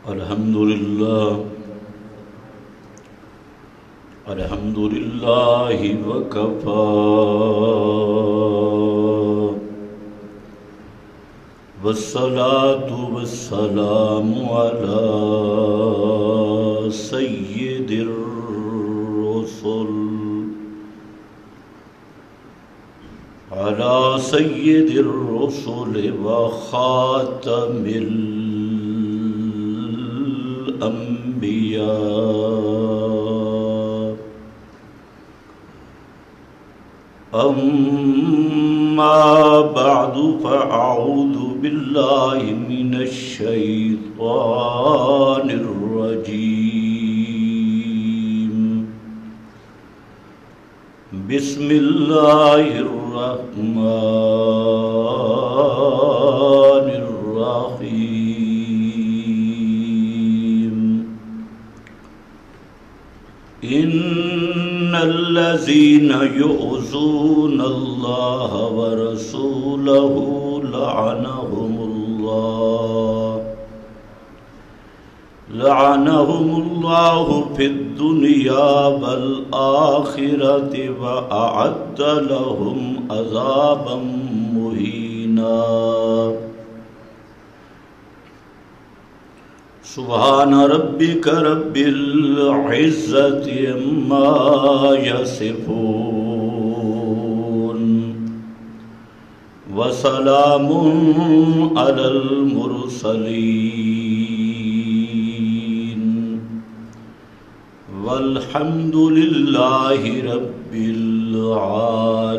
الحمد لله وكفى والصلاة والسلام على سيد الرسل وخاتم الأنبياء. أما بعد فأعوذ بالله من الشيطان الرجيم. بسم الله الرحمن الرحيم. إن الذين يؤذون الله ورسوله لعنهم الله في الدنيا والآخرة وأعد لهم عذابا مهينا. سبحان ربك رب العزة عما يصفون وسلام على المرسلين والحمد لله رب العالمين.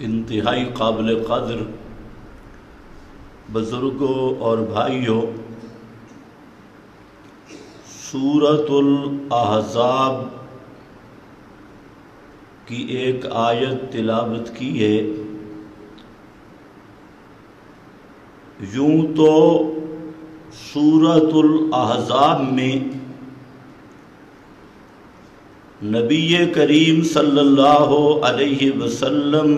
انتہائی قابل قدر بزرگوں اور بھائیوں، سورۃ الاحزاب کی ایک آیت تلاوت کی ہے. یوں تو سورۃ الاحزاب میں نبی کریم صلی اللہ علیہ وسلم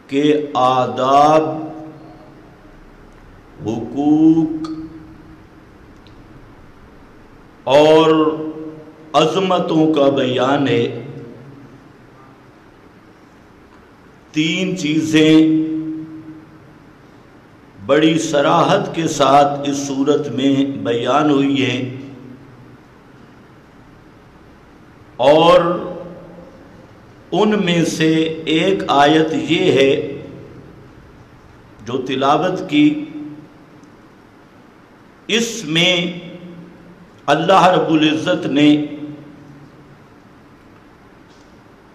کے آداب، حقوق اور عظمتوں کا بیان ہے. تین چیزیں بڑی صراحت کے ساتھ اس صورت میں بیان ہوئی ہیں، اور ان میں سے ایک آیت یہ ہے جو تلاوت کی. اس میں اللہ رب العزت نے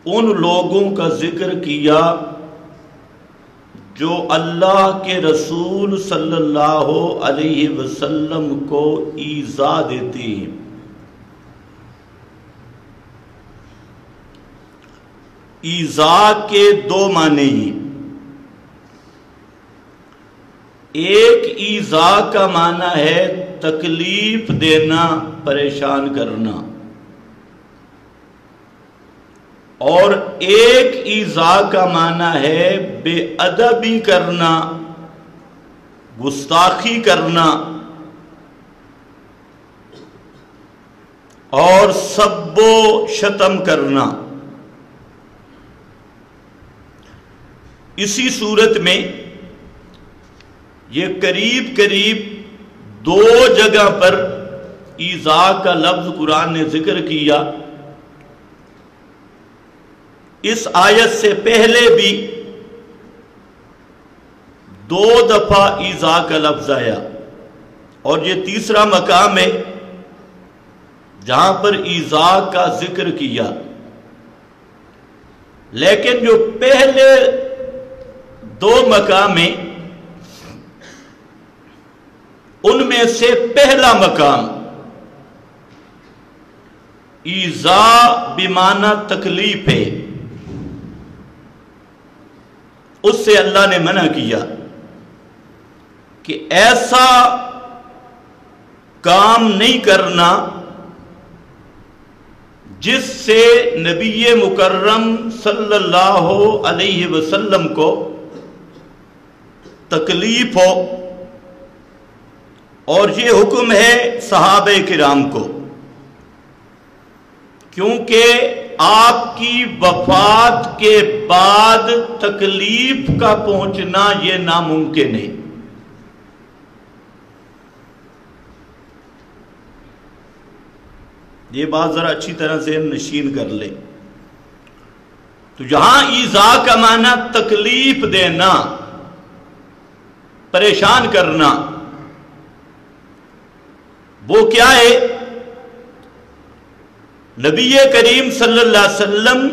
ان لوگوں کا ذکر کیا جو اللہ کے رسول صلی اللہ علیہ وسلم کو ایذا دیتے ہیں. ایذا کے دو معنی ہیں. ایک ایذا کا معنی ہے تکلیف دینا، پریشان کرنا، اور ایک ایذا کا معنی ہے بے ادبی کرنا، گستاخی کرنا اور سب و شتم کرنا. اسی صورت میں یہ قریب دو جگہ پر ایذا کا لفظ قرآن نے ذکر کیا. اس آیت سے پہلے بھی دو دفعہ ایذا کا لفظ آیا، اور یہ تیسرا مقام ہے جہاں پر ایذا کا ذکر کیا. لیکن جو پہلے دو مقام ہیں ان میں سے پہلا مقام ایذا بمعنی تکلیف ہے، اس سے اللہ نے منع کیا کہ ایسا کام نہیں کرنا جس سے نبی مکرم صلی اللہ علیہ وسلم کو تکلیف ہو، اور یہ حکم ہے صحابہ کرام کو، کیونکہ آپ کی وفات کے بعد تکلیف کا پہنچنا یہ ناممکن ہے۔ یہ بات ذرا اچھی طرح ذہن نشین کر لیں۔ تو یہاں ایذا کا معنی تکلیف دینا، پریشان کرنا، وہ کیا ہے؟ نبی کریم صلی اللہ علیہ وسلم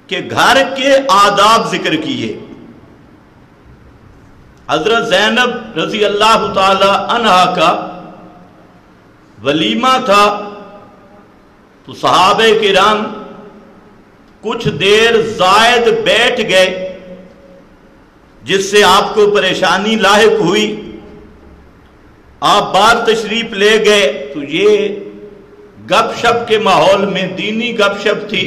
کے گھر کے آداب ذکر کیے۔ حضرت زینب رضی اللہ تعالی عنہا کا ولیمہ تھا، تو صحابہ کرام کچھ دیر زائد بیٹھ گئے، جس سے آپ کو پریشانی لاحق ہوئی۔ آپ باہر تشریف لے گئے تو یہ گپ شپ کے ماحول میں، دینی گپ شپ تھی،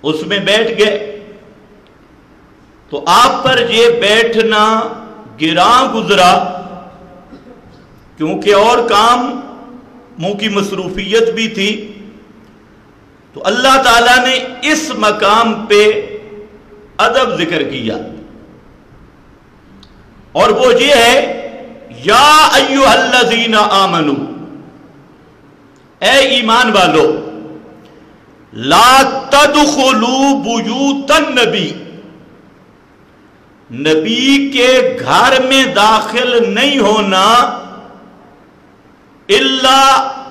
اس میں بیٹھ گئے، تو آپ پر یہ بیٹھنا گراں گزرا، کیونکہ اور کام منہ کی مصروفیت بھی تھی۔ تو اللہ تعالیٰ نے اس مقام پہ ادب ذکر کیا، اور وہ یہ ہے یا ایھا الذین آمنوا، اے ایمان والو، لا تدخلوا بیوت النبی، نبی کے گھر میں داخل نہیں ہونا، الا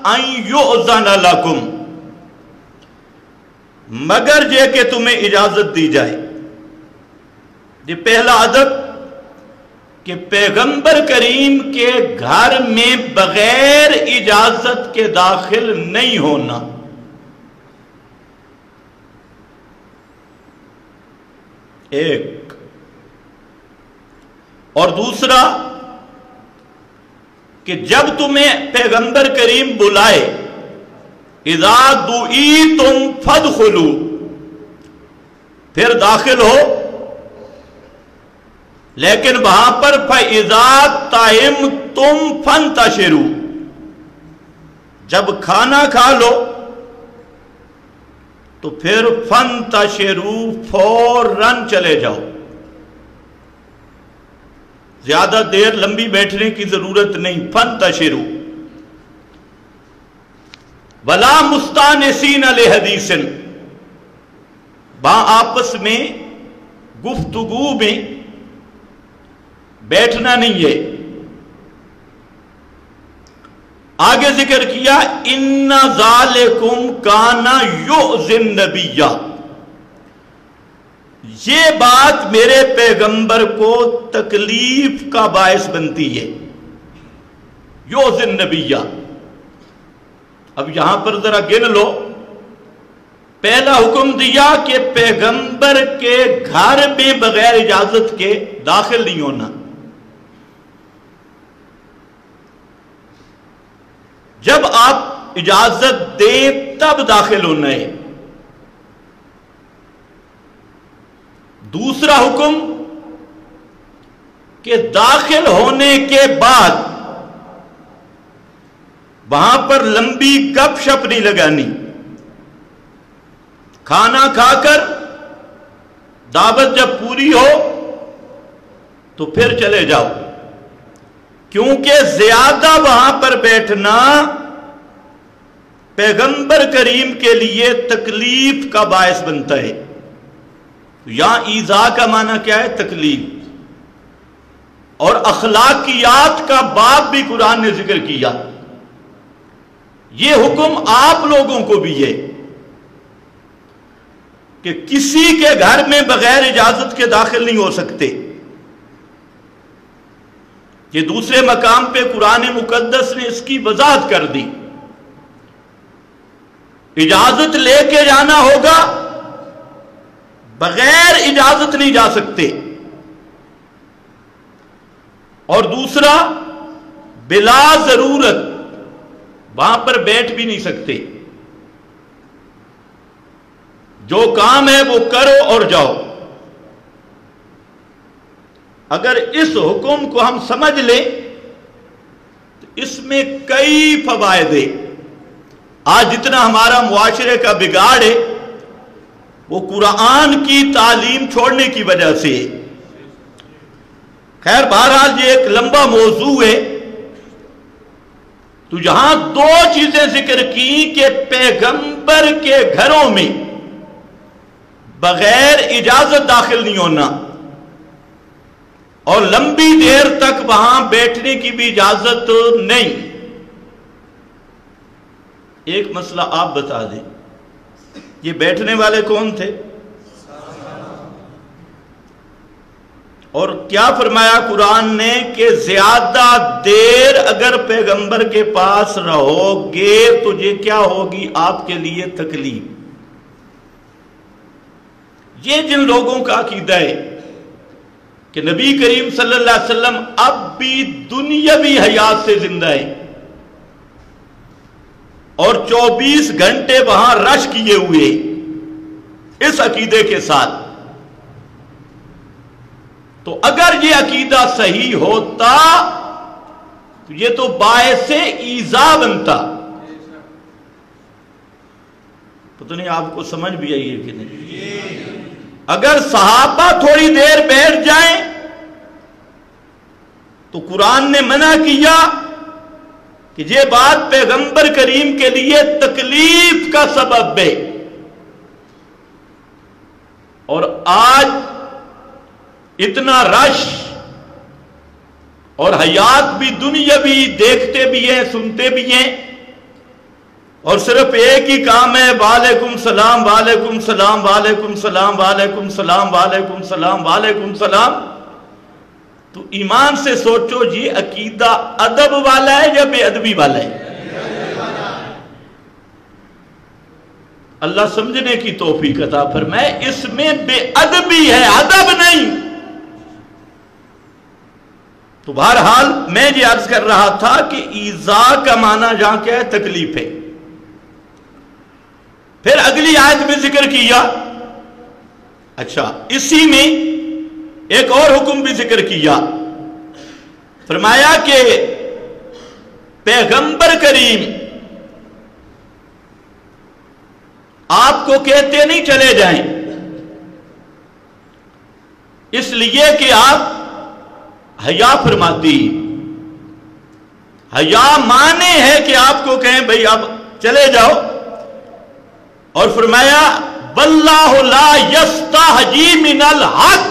ان یؤذن لکم، مگر یہ کہ تمہیں اجازت دی جائے۔ یہ پہلا ادب کہ پیغمبر کریم کے گھر میں بغیر اجازت کے داخل نہیں ہونا۔ ایک اور دوسرا کہ جب تمہیں پیغمبر کریم بلائے، اذا دعیتم فادخلوا، پھر داخل ہو، لیکن وہاں پر فَإِذَا طَعِمْتُمْ فَانْتَشِرُوا، جب کھانا کھا لو تو پھر فَانْتَشِرُوا، فوراً چلے جاؤ، زیادہ دیر لمبی بیٹھنے کی ضرورت نہیں۔ فَانْتَشِرُوا وَلَا مُسْتَأْنِسِينَ لِحَدِيثٍ، آپس میں گفتگو میں بیٹھنا نہیں ہے۔ آگے ذکر کیا ان ذالکم کان یؤذی النبی، یہ بات میرے پیغمبر کو تکلیف کا باعث بنتی ہے۔ یؤذی النبی، اب یہاں پر ذرا گن لو، پہلا حکم دیا کہ پیغمبر کے گھر میں بغیر اجازت کے داخل نہیں ہونا، جب آپ اجازت دیں تب داخل ہونا ہے۔ دوسرا حکم کہ داخل ہونے کے بعد وہاں پر لمبی گپ شپ نہیں لگانی، کھانا کھا کر دعوت جب پوری ہو تو پھر چلے جاؤ، کیونکہ زیادہ وہاں پر بیٹھنا پیغمبر کریم کے لیے تکلیف کا باعث بنتا ہے۔ یہاں ایذا کا معنی کیا ہے؟ تکلیف۔ اور اخلاقیات کا باب بھی قرآن نے ذکر کیا، یہ حکم آپ لوگوں کو بھی ہے کہ کسی کے گھر میں بغیر اجازت کے داخل نہیں ہو سکتے۔ یہ دوسرے مقام پہ قرآن مقدس نے اس کی وضاحت کر دی، اجازت لے کے جانا ہوگا، بغیر اجازت نہیں جا سکتے۔ اور دوسرا بلا ضرورت وہاں پر بیٹھ بھی نہیں سکتے۔ جو کام ہے وہ کرو اور جاؤ. اگر اس حکم کو ہم سمجھ لیں تو اس میں کئی فوائد ہیں. آج جتنا ہمارا معاشرے کا بگاڑ ہے وہ قرآن کی تعلیم چھوڑنے کی وجہ سے. خیر بہرحال یہ ایک لمبا موضوع ہے. تو یہاں دو چیزیں ذکر کی کہ پیغمبر کے گھروں میں بغیر اجازت داخل نہیں ہونا اور لمبی دیر تک وہاں بیٹھنے کی بھی اجازت نہیں. ایک مسئلہ آپ بتا دیں، یہ بیٹھنے والے کون تھے؟ اور کیا فرمایا قرآن نے کہ زیادہ دیر اگر پیغمبر کے پاس رہو گے تو یہ کیا ہوگی آپ کے لیے تکلیف. یہ جن لوگوں کا عقیدہ ہے کہ نبی کریم صلی اللہ علیہ وسلم اب بھی دنیاوی حیات سے زندہ ہے اور 24 گھنٹے وہاں رش کیے ہوئے اس عقیدے کے ساتھ، تو اگر یہ عقیدہ صحیح ہوتا تو یہ تو باعث ایذا بنتا. پتہ نہیں آپ کو سمجھ بھی آئی ہے کہ نہیں. اگر صحابہ تھوڑی دیر بیٹھ جائیں تو قرآن نے منع کیا کہ یہ بات پیغمبر کریم کے لیے تکلیف کا سبب ہے. اور آج اتنا رش اور حیات بھی دنیاوی دیکھتے بھی ہیں سنتے بھی ہیں اور صرف ایک ہی کام ہے وعلیکم السلام وعلیکم السلام وعلیکم السلام وعلیکم السلام وعلیکم السلام وعلیکم السلام. تو ایمان سے سوچو یہ عقیدہ ادب والا ہے یا بے ادبی والا ہے؟ اللہ سمجھنے کی توفیق عطا فرمائے. اس میں بے ادبی ہے، ادب نہیں. تو بہرحال میں یہ عرض کر رہا تھا کہ ایذا کا معنی جہاں کیا ہے؟ تکلیف ہے. پھر اگلی آیت میں ذکر کیا، اچھا اسی میں ایک اور حکم بھی ذکر کیا. فرمایا کہ پیغمبر کریم آپ کو کہتے نہیں چلے جائیں اس لیے کہ آپ حیا فرماتی. حیا مانے ہے کہ آپ کو کہیں بھئی اب چلے جاؤ. اور فرمایا واللہ لا یستحیی من الحق،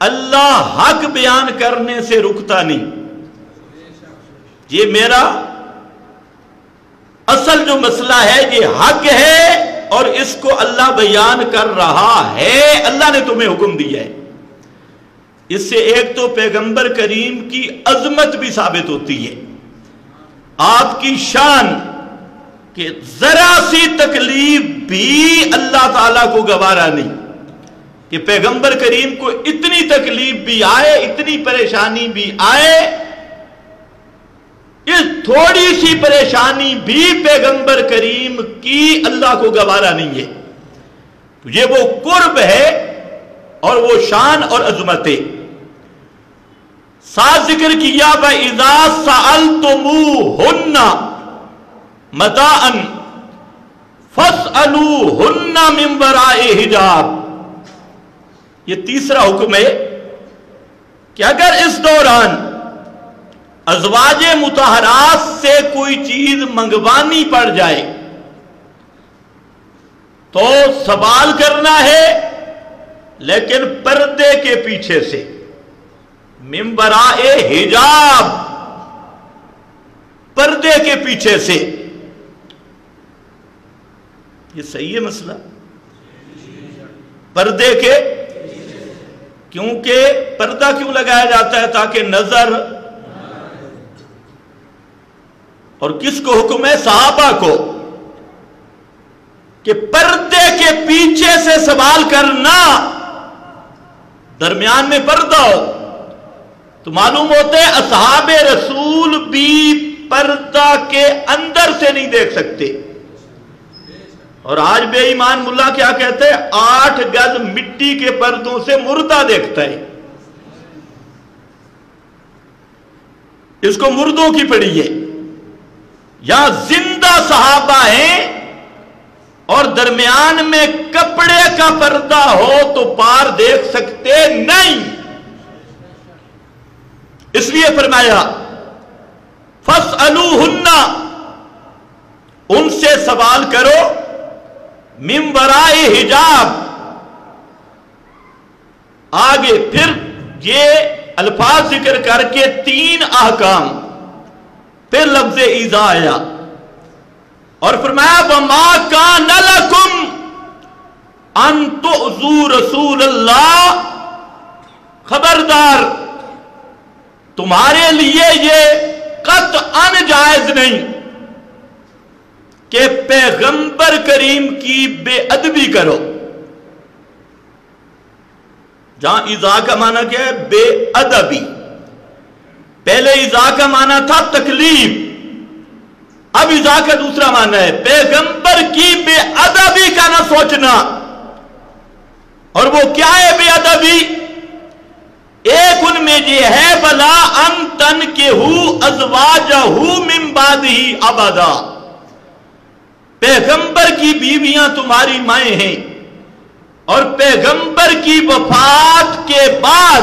اللہ حق بیان کرنے سے رکتا نہیں. یہ میرا اصل جو مسئلہ ہے یہ حق ہے اور اس کو اللہ بیان کر رہا ہے. اللہ نے تمہیں حکم دیا ہے. اس سے ایک تو پیغمبر کریم کی عظمت بھی ثابت ہوتی ہے، آپ کی شان کہ ذرا سی تکلیف بھی اللہ تعالیٰ کو گوارا نہیں کہ پیغمبر کریم کو اتنی تکلیف بھی آئے، اتنی پریشانی بھی آئے. اس تھوڑی سی پریشانی بھی پیغمبر کریم کی اللہ کو گوارا نہیں ہے. تو یہ وہ قرب ہے اور وہ شان اور عظمت ہے. ساتھ ذکر کیا وَإِذَا سَأَلْتُمُوهُنَّ مَتَاعًا فَاسْأَلُوهُنَّ مِنْ وَرَاءِ حِجَابٍ. یہ تیسرا حکم ہے کہ اگر اس دوران ازواج مطہرات سے کوئی چیز منگوانی پڑ جائے تو سوال کرنا ہے لیکن پردے کے پیچھے سے، من وراء حجاب، پردے کے پیچھے سے. یہ صحیح ہے مسئلہ؟ پردے کے، کیونکہ پردہ کیوں لگایا جاتا ہے؟ تاکہ نظر، اور کس کو حکم ہے؟ صحابہ کو، کہ پردے کے پیچھے سے سوال کرنا. درمیان میں پردہ ہو تو معلوم ہوتا ہے اصحاب رسول بھی پردہ کے اندر سے نہیں دیکھ سکتے. اور آج بے ایمان ملا کیا کہتے ہیں؟ 8 گز مٹی کے پردوں سے مردہ دیکھتا ہے. اس کو مردوں کی پڑی ہے. یہاں زندہ صحابہ ہیں اور درمیان میں کپڑے کا پردہ ہو تو پار دیکھ سکتے نہیں. اس لیے فرمایا فَاسْأَلُوهُنَّ، ان سے سوال کرو، مِن وَرَائِ حجاب. آگے پھر یہ الفاظ ذکر کر کے 3 احکام، پھر لفظ ایذا آیا اور فرمایا وَمَا كَانَ لَكُمْ أَن تُؤْذُوا رَسُولَ اللَّهِ، خبردار تمہارے لیے یہ قطعاً جائز نہیں کہ پیغمبر کریم کی بے ادبی کرو. جہاں ایذا کا معنی کیا ہے؟ بے ادبی. پہلے ایذا کا معنی تھا تکلیف، اب ایذا کا دوسرا معنی ہے پیغمبر کی بے ادبی کا نہ سوچنا. اور وہ کیا ہے بے ادبی؟ ایک ان میں یہ ہے بلا ان تنکحوا ازواجہ من بعدہ ابدا، پیغمبر کی بیویاں تمہاری مائیں ہیں اور پیغمبر کی وفات کے بعد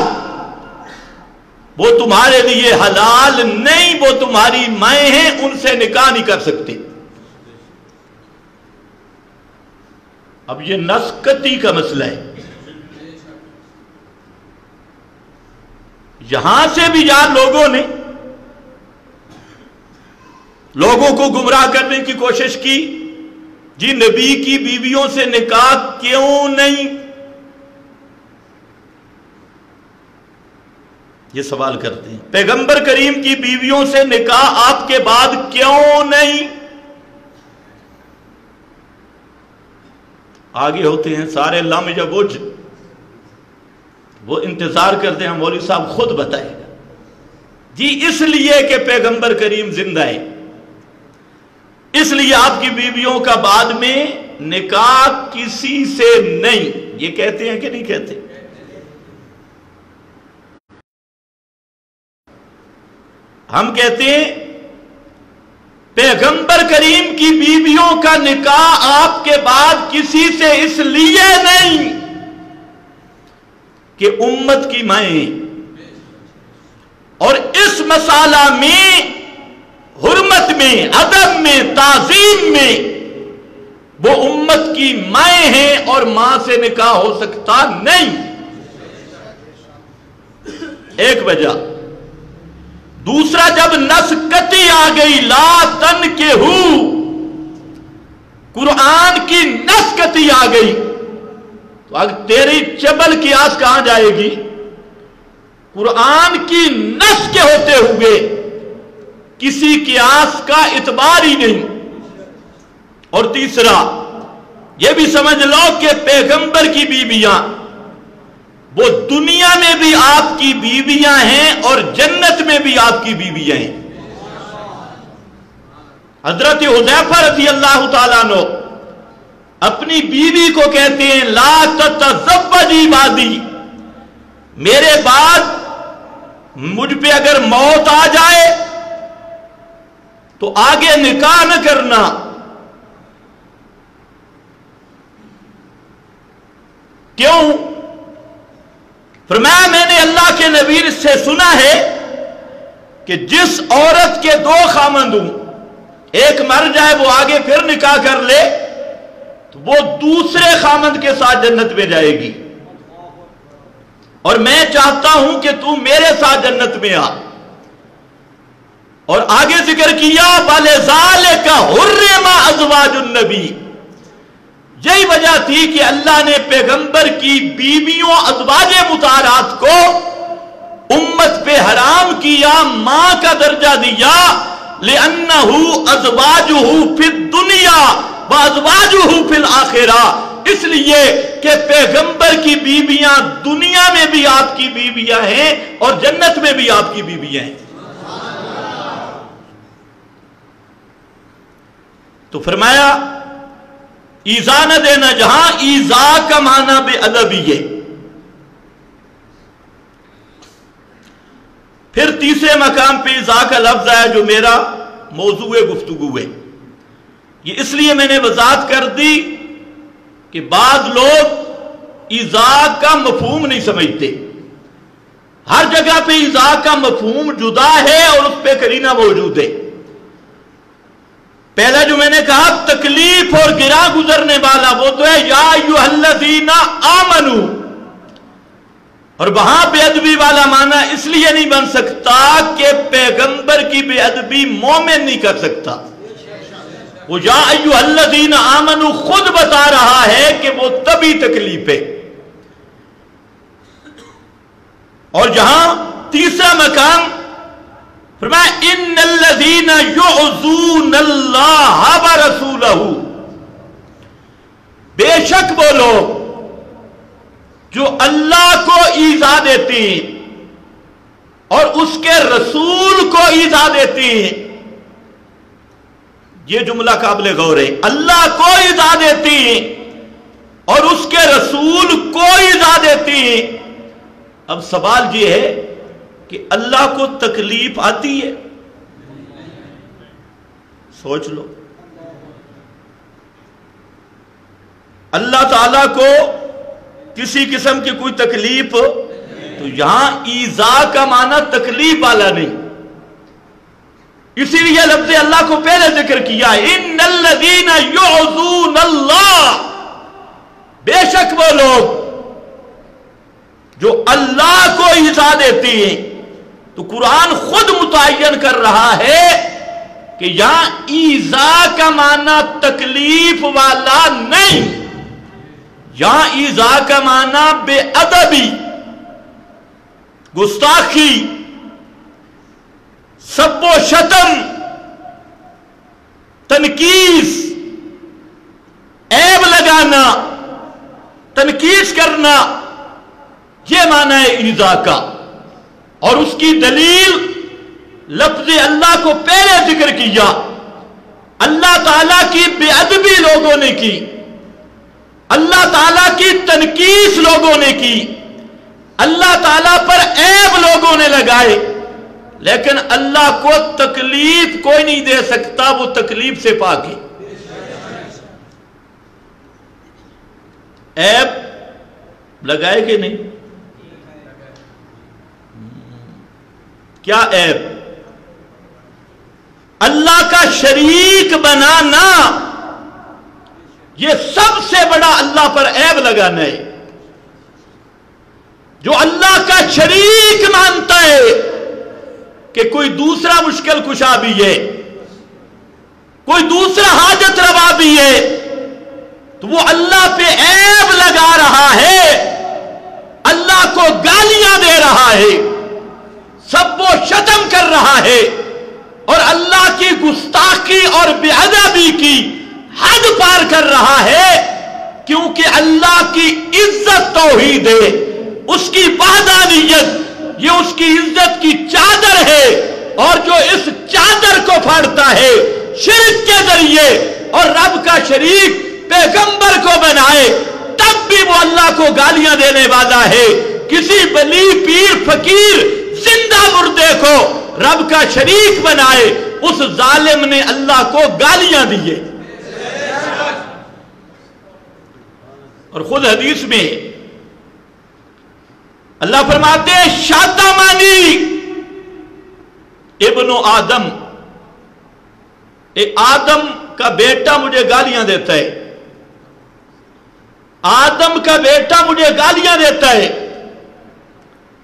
وہ تمہارے لیے حلال نہیں، وہ تمہاری مائیں ہیں، ان سے نکاح نہیں کر سکتے. اب یہ نسکتی کا مسئلہ ہے. یہاں سے بھی یار لوگوں نے لوگوں کو گمراہ کرنے کی کوشش کی. جی نبی کی بیویوں سے نکاح کیوں نہیں؟ یہ سوال کرتے ہیں پیغمبر کریم کی بیویوں سے نکاح آپ کے بعد کیوں نہیں؟ آگے ہوتے ہیں سارے لم یا بج، وہ انتظار کرتے ہیں مولوی صاحب خود بتائے گا. جی اس لیے کہ پیغمبر کریم زندہ ہے، اس لیے آپ کی بیویوں کا بعد میں نکاح کسی سے نہیں. یہ کہتے ہیں کہ نہیں کہتے؟ ہم کہتے ہیں پیغمبر کریم کی بیویوں کا نکاح آپ کے بعد کسی سے اس لیے نہیں کہ امت کی مائیں، اور اس مسئلہ میں حرمت میں، ادب میں، تعظیم میں وہ امت کی مائیں ہیں اور ماں سے نکاح ہو سکتا نہیں. ایک وجہ. دوسرا، جب نسکتی آ گئی لا تنکحوا، قرآن کی نسکتی آ گئی تو اگر تیری چبل قیاس کہاں جائے گی؟ قرآن کی نس کے ہوتے ہوئے کسی قیاس کا اعتبار ہی نہیں. اور تیسرا یہ بھی سمجھ لو کہ پیغمبر کی بیویاں وہ دنیا میں بھی آپ کی بیویاں ہیں اور جنت میں بھی آپ کی بیویاں ہیں. حضرت حذیفہ رضی اللہ تعالیٰ عنہ اپنی بیوی کو کہتے ہیں لا تتزوجی بعدی، میرے بعد مجھ پہ اگر موت آ جائے تو آگے نکاح نہ کرنا. کیوں؟ فرمایا میں نے اللہ کے نبی سے سنا ہے کہ جس عورت کے 2 خامند ہوں، ایک مر جائے وہ آگے پھر نکاح کر لے تو وہ دوسرے خامند کے ساتھ جنت میں جائے گی، اور میں چاہتا ہوں کہ تو میرے ساتھ جنت میں آ. اور آگے ذکر کیا وَلِذَالِكَ حُرِّمَ أَزْوَاجُ النَّبِيِّ، یہی وجہ تھی کہ اللہ نے پیغمبر کی بیویوں ازواج مطہرات کو امت پہ حرام کیا، ماں کا درجہ دیا. لِأَنَّهُ أَزْوَاجُهُ فِي الدُّنْيَا وَأَزْوَاجُهُ فِي الْآخِرَةِ، اس لیے کہ پیغمبر کی بیویاں دنیا میں بھی آپ کی بیویاں ہیں اور جنت میں بھی آپ کی بیویاں ہیں. تو فرمایا ایذا نہ دینا، جہاں ایذا کا معنی بے ادبی ہے۔ پھر تیسرے مقام پہ ایذا کا لفظ آیا جو میرا موضوع گفتگو ہے۔ یہ اس لیے میں نے وضاحت کر دی کہ بعض لوگ ایذا کا مفہوم نہیں سمجھتے۔ ہر جگہ پہ ایذا کا مفہوم جدا ہے اور اس پہ قرینہ موجود ہے۔ پہلا جو میں نے کہا تکلیف اور گرا گزرنے والا، وہ تو ہے یا ایھا الذین آمنو، اور وہاں بے ادبی والا معنی اس لیے نہیں بن سکتا کہ پیغمبر کی بے ادبی مومن نہیں کر سکتا۔ وہ یا ایھا الذین آمنو خود بتا رہا ہے کہ وہ تبھی تکلیف ہے۔ اور جہاں تیسرا مقام فرمایا ان الذین یعظون اللہ ورسولہ، بے شک وہ لوگ جو اللہ کو ایذا دیتے ہیں اور اس کے رسول کو ایذا دیتے ہیں۔ یہ جملہ قابل غور ہے، اللہ کو ایذا دیتے ہیں اور اس کے رسول کو ایذا دیتے ہیں۔ اب سوال یہ ہے کہ اللہ کو تکلیف آتی ہے؟ سوچ لو، اللہ تعالیٰ کو کسی قسم کی کوئی تکلیف؟ تو یہاں ایذا کا معنی تکلیف والا نہیں، اسی لیے لفظ اللہ کو پہلے ذکر کیا، ان الذین یعظون اللہ، بے شک وہ لوگ جو اللہ کو ایذا دیتے ہیں۔ تو قرآن خود متعین کر رہا ہے کہ یہاں ایذا کا معنی تکلیف والا نہیں، یہاں ایذا کا معنی بے ادبی، گستاخی، سب و شتم، تنقیص، عیب لگانا، تنقیص کرنا، یہ معنی ہے ایذا کا۔ اور اس کی دلیل لفظ اللہ کو پہلے ذکر کیا، اللہ تعالیٰ کی بے ادبی لوگوں نے کی، اللہ تعالیٰ کی تنقیص لوگوں نے کی، اللہ تعالیٰ پر عیب لوگوں نے لگائے، لیکن اللہ کو تکلیف کوئی نہیں دے سکتا، وہ تکلیف سے پاک ہے۔ عیب لگائے کہ نہیں؟ کیا عیب؟ اللہ کا شریک بنانا، یہ سب سے بڑا اللہ پر عیب لگانا ہے۔ جو اللہ کا شریک مانتا ہے کہ کوئی دوسرا مشکل کشا بھی ہے، کوئی دوسرا حاجت روا بھی ہے، تو وہ اللہ پہ عیب لگا رہا ہے، اللہ کو گالیاں دے رہا ہے، سب وہ شتم کر رہا ہے، اور اللہ کی گستاخی اور بے ادبی کی حد پار کر رہا ہے، کیونکہ اللہ کی عزت توحید ہے، اس کی وحدانیت یہ اس کی عزت کی چادر ہے، اور جو اس چادر کو پھاڑتا ہے شرک کے ذریعے اور رب کا شریک پیغمبر کو بنائے، تب بھی وہ اللہ کو گالیاں دینے والا ہے۔ کسی ولی پیر فقیر زندہ مردے کو رب کا شریک بنائے، اس ظالم نے اللہ کو گالیاں دیے۔ اور خود حدیث میں اللہ فرماتے ہیں شاتمانی ابن آدم، آدم کا بیٹا مجھے گالیاں دیتا ہے، آدم کا بیٹا مجھے گالیاں دیتا ہے۔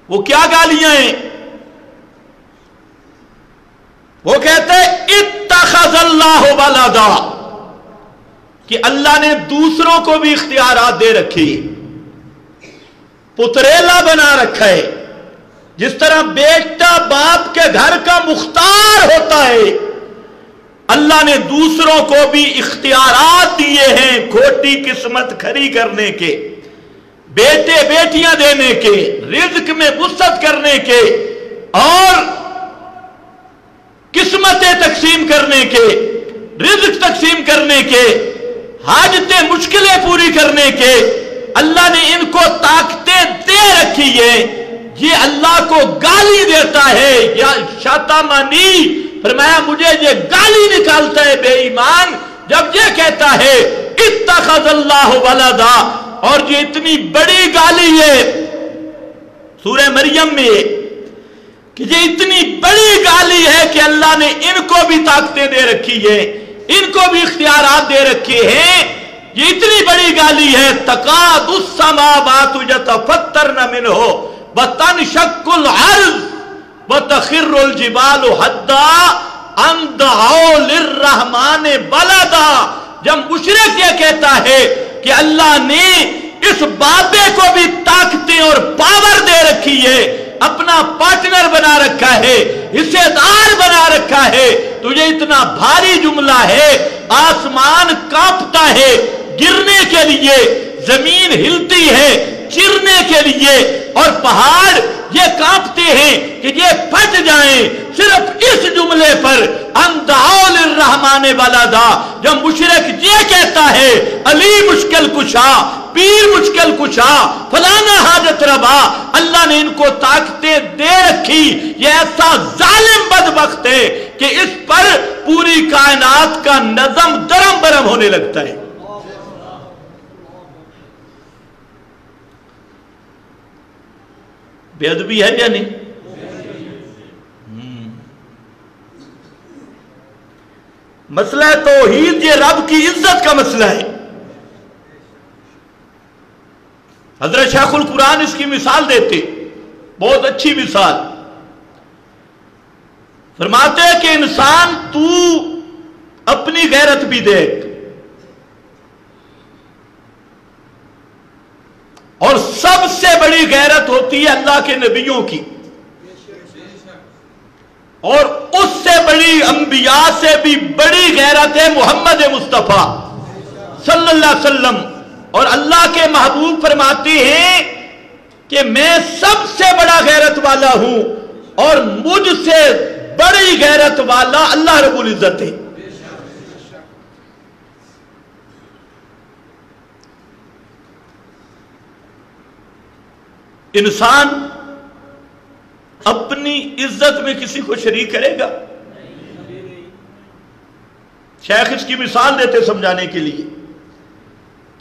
وہ کیا گالیاں ہیں؟ وہ کہتے ہیں اتخذ اللہ ولدا، کہ اللہ نے دوسروں کو بھی اختیارات دے رکھی، پتریلا بنا رکھا ہے۔ جس طرح بیٹا باپ کے گھر کا مختار ہوتا ہے، اللہ نے دوسروں کو بھی اختیارات دیے ہیں کھوٹی قسمت کھری کرنے کے، بیٹے بیٹیاں دینے کے، رزق میں وسعت کرنے کے، اور قسمتیں تقسیم کرنے کے، رزق تقسیم کرنے کے۔ حاجتیں مشکلیں پوری کرنے کے اللہ نے ان کو طاقتیں دے رکھی ہے، یہ اللہ کو گالی دیتا ہے یا شاتمانی، فرمایا مجھے یہ گالی نکالتا ہے بے ایمان جب یہ کہتا ہے اتخذ اللہ ولدا، اور یہ اتنی بڑی گالی ہے سورہ مریم میں کہ یہ اتنی بڑی گالی ہے کہ اللہ نے ان کو بھی طاقتیں دے رکھی ہے، ان کو بھی اختیارات دے رکھے ہیں، یہ اتنی بڑی گالی ہے تقاد السماوات یتفطرن منہ وتنشق الارض وتخر الجبال حدا ان دعوا للرحمن ولدا۔ جب مشرک یہ کہتا ہے کہ اللہ نے اس بابے کو بھی طاقتیں اور پاور دے رکھی ہے، اپنا پارٹنر بنا رکھا ہے، حصے دار بنا رکھا ہے، تو یہ اتنا بھاری جملہ ہے، آسمان کانپتا ہے گرنے کے لیے، زمین ہلتی ہے چرنے کے لیے، اور پہاڑ یہ کانپتے ہیں کہ یہ پھٹ جائیں صرف اس جملے پر ان دعوا للرحمن ولدا۔ جب مشرک یہ کہتا ہے علی مشکل کشا، پیر مشکل کشا، فلانا حاجت روا، اللہ نے ان کو طاقتیں دے رکھی، یہ ایسا ظالم بدبخت ہے کہ اس پر پوری کائنات کا نظم درم برم ہونے لگتا ہے۔ بے ادبی ہے یا نہیں؟ مسئلہ توحید یہ رب کی عزت کا مسئلہ ہے۔ حضرت شیخ القرآن اس کی مثال دیتے، بہت اچھی مثال، فرماتے ہیں کہ انسان تو اپنی غیرت بھی دیکھ، اور سب سے بڑی غیرت ہوتی ہے اللہ کے نبیوں کی، اور اس سے بڑی انبیاء سے بھی بڑی غیرت ہے محمد مصطفیٰ صلی اللہ علیہ وسلم۔ اور اللہ کے محبوب فرماتے ہیں کہ میں سب سے بڑا غیرت والا ہوں، اور مجھ سے بڑی غیرت والا اللہ رب العزت ہے۔ انسان اپنی عزت میں کسی کو شریک کرے گا؟ شیخ اس کی مثال دیتے سمجھانے کے لیے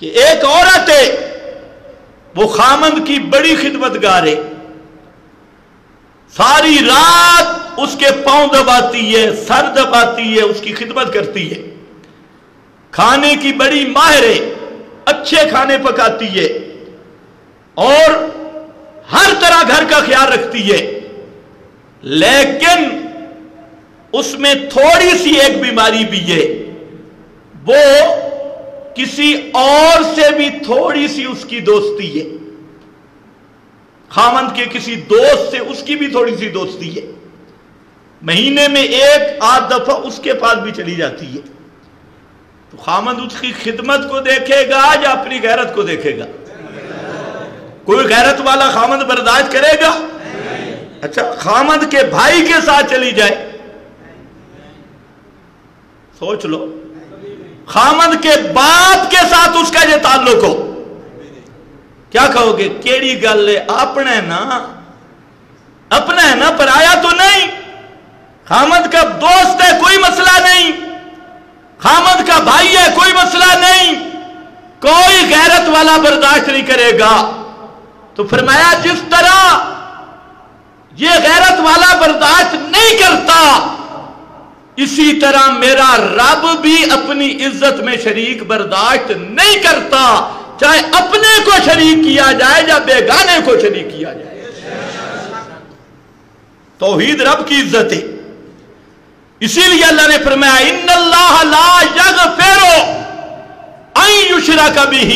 کہ ایک عورت ہے، وہ خامند کی بڑی خدمتگار ہے، ساری رات اس کے پاؤں دباتی ہے، سر دباتی ہے، اس کی خدمت کرتی ہے، کھانے کی بڑی ماہر ہے، اچھے کھانے پکاتی ہے، اور ہر طرح گھر کا خیال رکھتی ہے، لیکن اس میں تھوڑی سی ایک بیماری بھی ہے، وہ کسی اور سے بھی تھوڑی سی اس کی دوستی ہے، خامند کے کسی دوست سے اس کی بھی تھوڑی سی دوستی ہے، مہینے میں ایک آدھ دفعہ اس کے پاس بھی چلی جاتی ہے، تو خامند اس کی خدمت کو دیکھے گا یا اپنی غیرت کو دیکھے گا؟ کوئی غیرت والا خامند برداشت کرے گا؟ اچھا خامند کے بھائی کے ساتھ چلی جائے، سوچ لو، خامند کے باپ کے ساتھ اس کا یہ تعلق ہو، کیا کہو گے؟ کیڑی گل ہے، اپنا ہے نا، پرایا تو نہیں، خامند کا دوست ہے کوئی مسئلہ نہیں، خامند کا بھائی ہے کوئی مسئلہ نہیں، کوئی غیرت والا برداشت نہیں کرے گا۔ تو فرمایا جس طرح یہ غیرت والا برداشت نہیں کرتا، اسی طرح میرا رب بھی اپنی عزت میں شریک برداشت نہیں کرتا، چاہے اپنے کو شریک کیا جائے یا بیگانے کو شریک کیا جائے۔ توحید رب کی عزت ہے، اسی لیے اللہ نے فرمایا ان اللہ لا یغفر ان یشرک بہ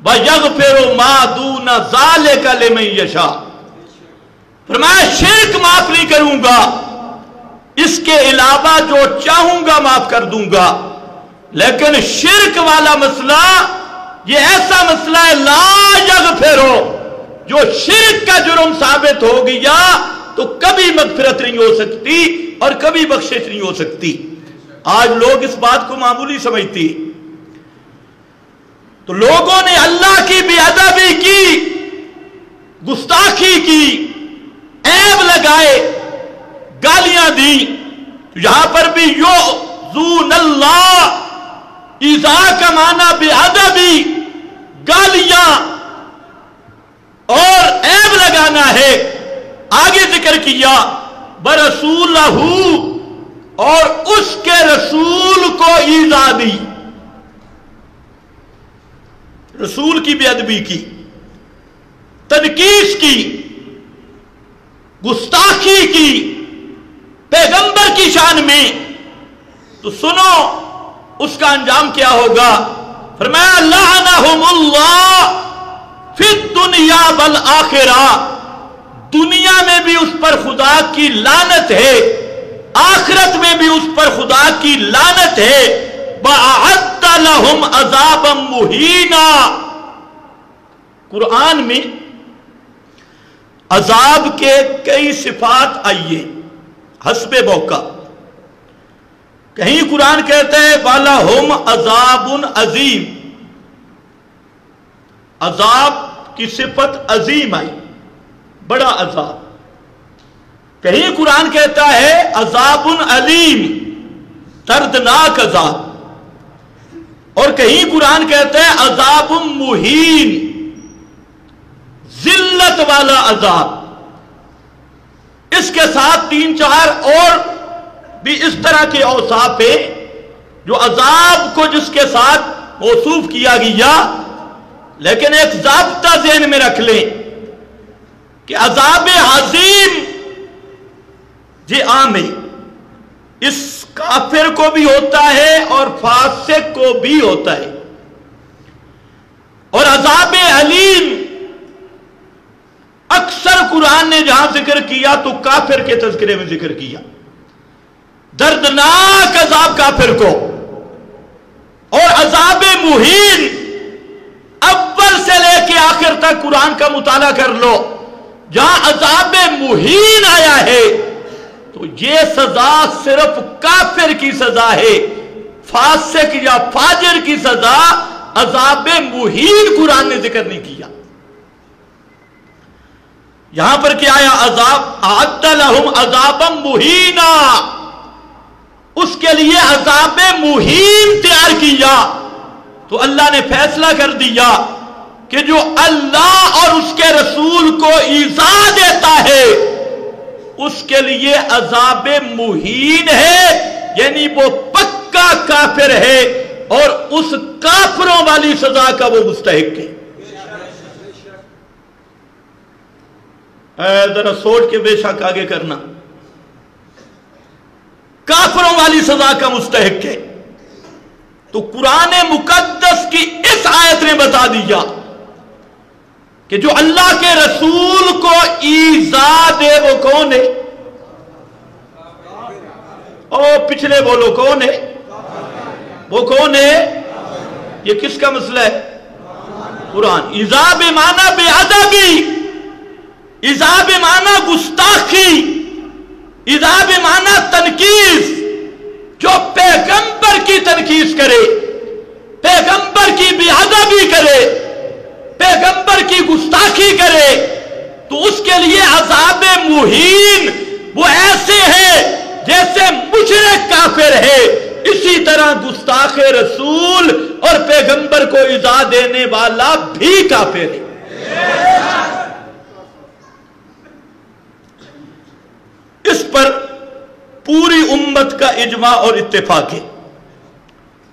وَيَغْفِرُ مَا دُونَ ذَلِكَ لِمَن يَشَاءُ، فرمایا شرک معاف نہیں کروں گا، اس کے علاوہ جو چاہوں گا معاف کر دوں گا، لیکن شرک والا مسئلہ یہ ایسا مسئلہ ہے لا یغفر، جو شرک کا جرم ثابت ہو گیا تو کبھی مغفرت نہیں ہو سکتی اور کبھی بخشش نہیں ہو سکتی۔ آج لوگ اس بات کو معمولی سمجھتی، تو لوگوں نے اللہ کی بے ادبی کی، گستاخی کی، عیب لگائے، گالیاں دی. یہاں پر بھی یؤذون اللہ، ایذا کا معنی بے ادبی، گالیاں اور عیب لگانا ہے. آگے ذکر کیا برسولہ، اور اس کے رسول کو ایذا دی، رسول کی بے ادبی کی، تنقیص کی، گستاخی کی پیغمبر کی شان میں. تو سنو اس کا انجام کیا ہوگا. فرمایا لعنہم اللہ فی الدنیا والآخرہ، دنیا میں بھی اس پر خدا کی لعنت ہے، آخرت میں بھی اس پر خدا کی لعنت ہے. وَأَعَدَّ لَهُمْ عَذَابًا مُهِينًا. قرآن میں عذاب کے کئی صفات آئیے حسب موقع. کہیں قرآن کہتا ہے وَلَهُمْ عَذَابٌ عَظِيمٌ، عذاب کی صفت عظیم آئی، بڑا عذاب. کہیں قرآن کہتا ہے عذاب علیم، دردناک عذاب. اور کہیں قرآن کہتا ہے عذاب مہین، ذلت والا عذاب. اس کے ساتھ 3-4 اور بھی اس طرح کے اوصاف ہیں جو عذاب کو جس کے ساتھ موصوف کیا گیا. لیکن ایک ضابطہ ذہن میں رکھ لیں کہ عذاب عظیم یہ عام ہے، اس کافر کو بھی ہوتا ہے اور فاسق کو بھی ہوتا ہے. اور عذاب علیم اکثر قرآن نے جہاں ذکر کیا تو کافر کے تذکرے میں ذکر کیا، دردناک عذاب کافر کو. اور عذاب مہین اول سے لے کے آخر تک قرآن کا مطالعہ کر لو، جہاں عذاب مہین آیا ہے تو یہ سزا صرف کافر کی سزا ہے، فاسق یا فاجر کی سزا عذاب مہین قرآن نے ذکر نہیں کیا. یہاں پر کیا آیا عذاب اعد لہم عذابا مہینا، اس کے لیے عذاب مہین تیار کیا. تو اللہ نے فیصلہ کر دیا کہ جو اللہ اور اس کے رسول کو ایذا دیتا ہے اس کے لیے عذاب مہین ہے، یعنی وہ پکا کافر ہے اور اس کافروں والی سزا کا وہ مستحق ہے. ذرا سوچ کے بے شک آگے کرنا، کافروں والی سزا کا مستحق ہے. تو قرآن مقدس کی اس آیت نے بتا دیا کہ جو اللہ کے رسول کو ایذا دے وہ کون ہے؟ او پچھلے بولو کون ہے؟ وہ کون ہے؟ یہ کس کا مسئلہ ہے؟ قرآن. ایذا بمعنی بے ادبی، ایذا بمعنی گستاخی، ایذا بمعنی تنقیص. جو پیغمبر کی تنقیص کرے، پیغمبر کی بے ادبی کرے، پیغمبر کی گستاخی کرے تو اس کے لیے عذاب مہین وہ ایسے ہے جیسے مشرک کافر ہے، اسی طرح گستاخ رسول اور پیغمبر کو ایذا دینے والا بھی کافر ہے. اس پر پوری امت کا اجماع اور اتفاق ہے.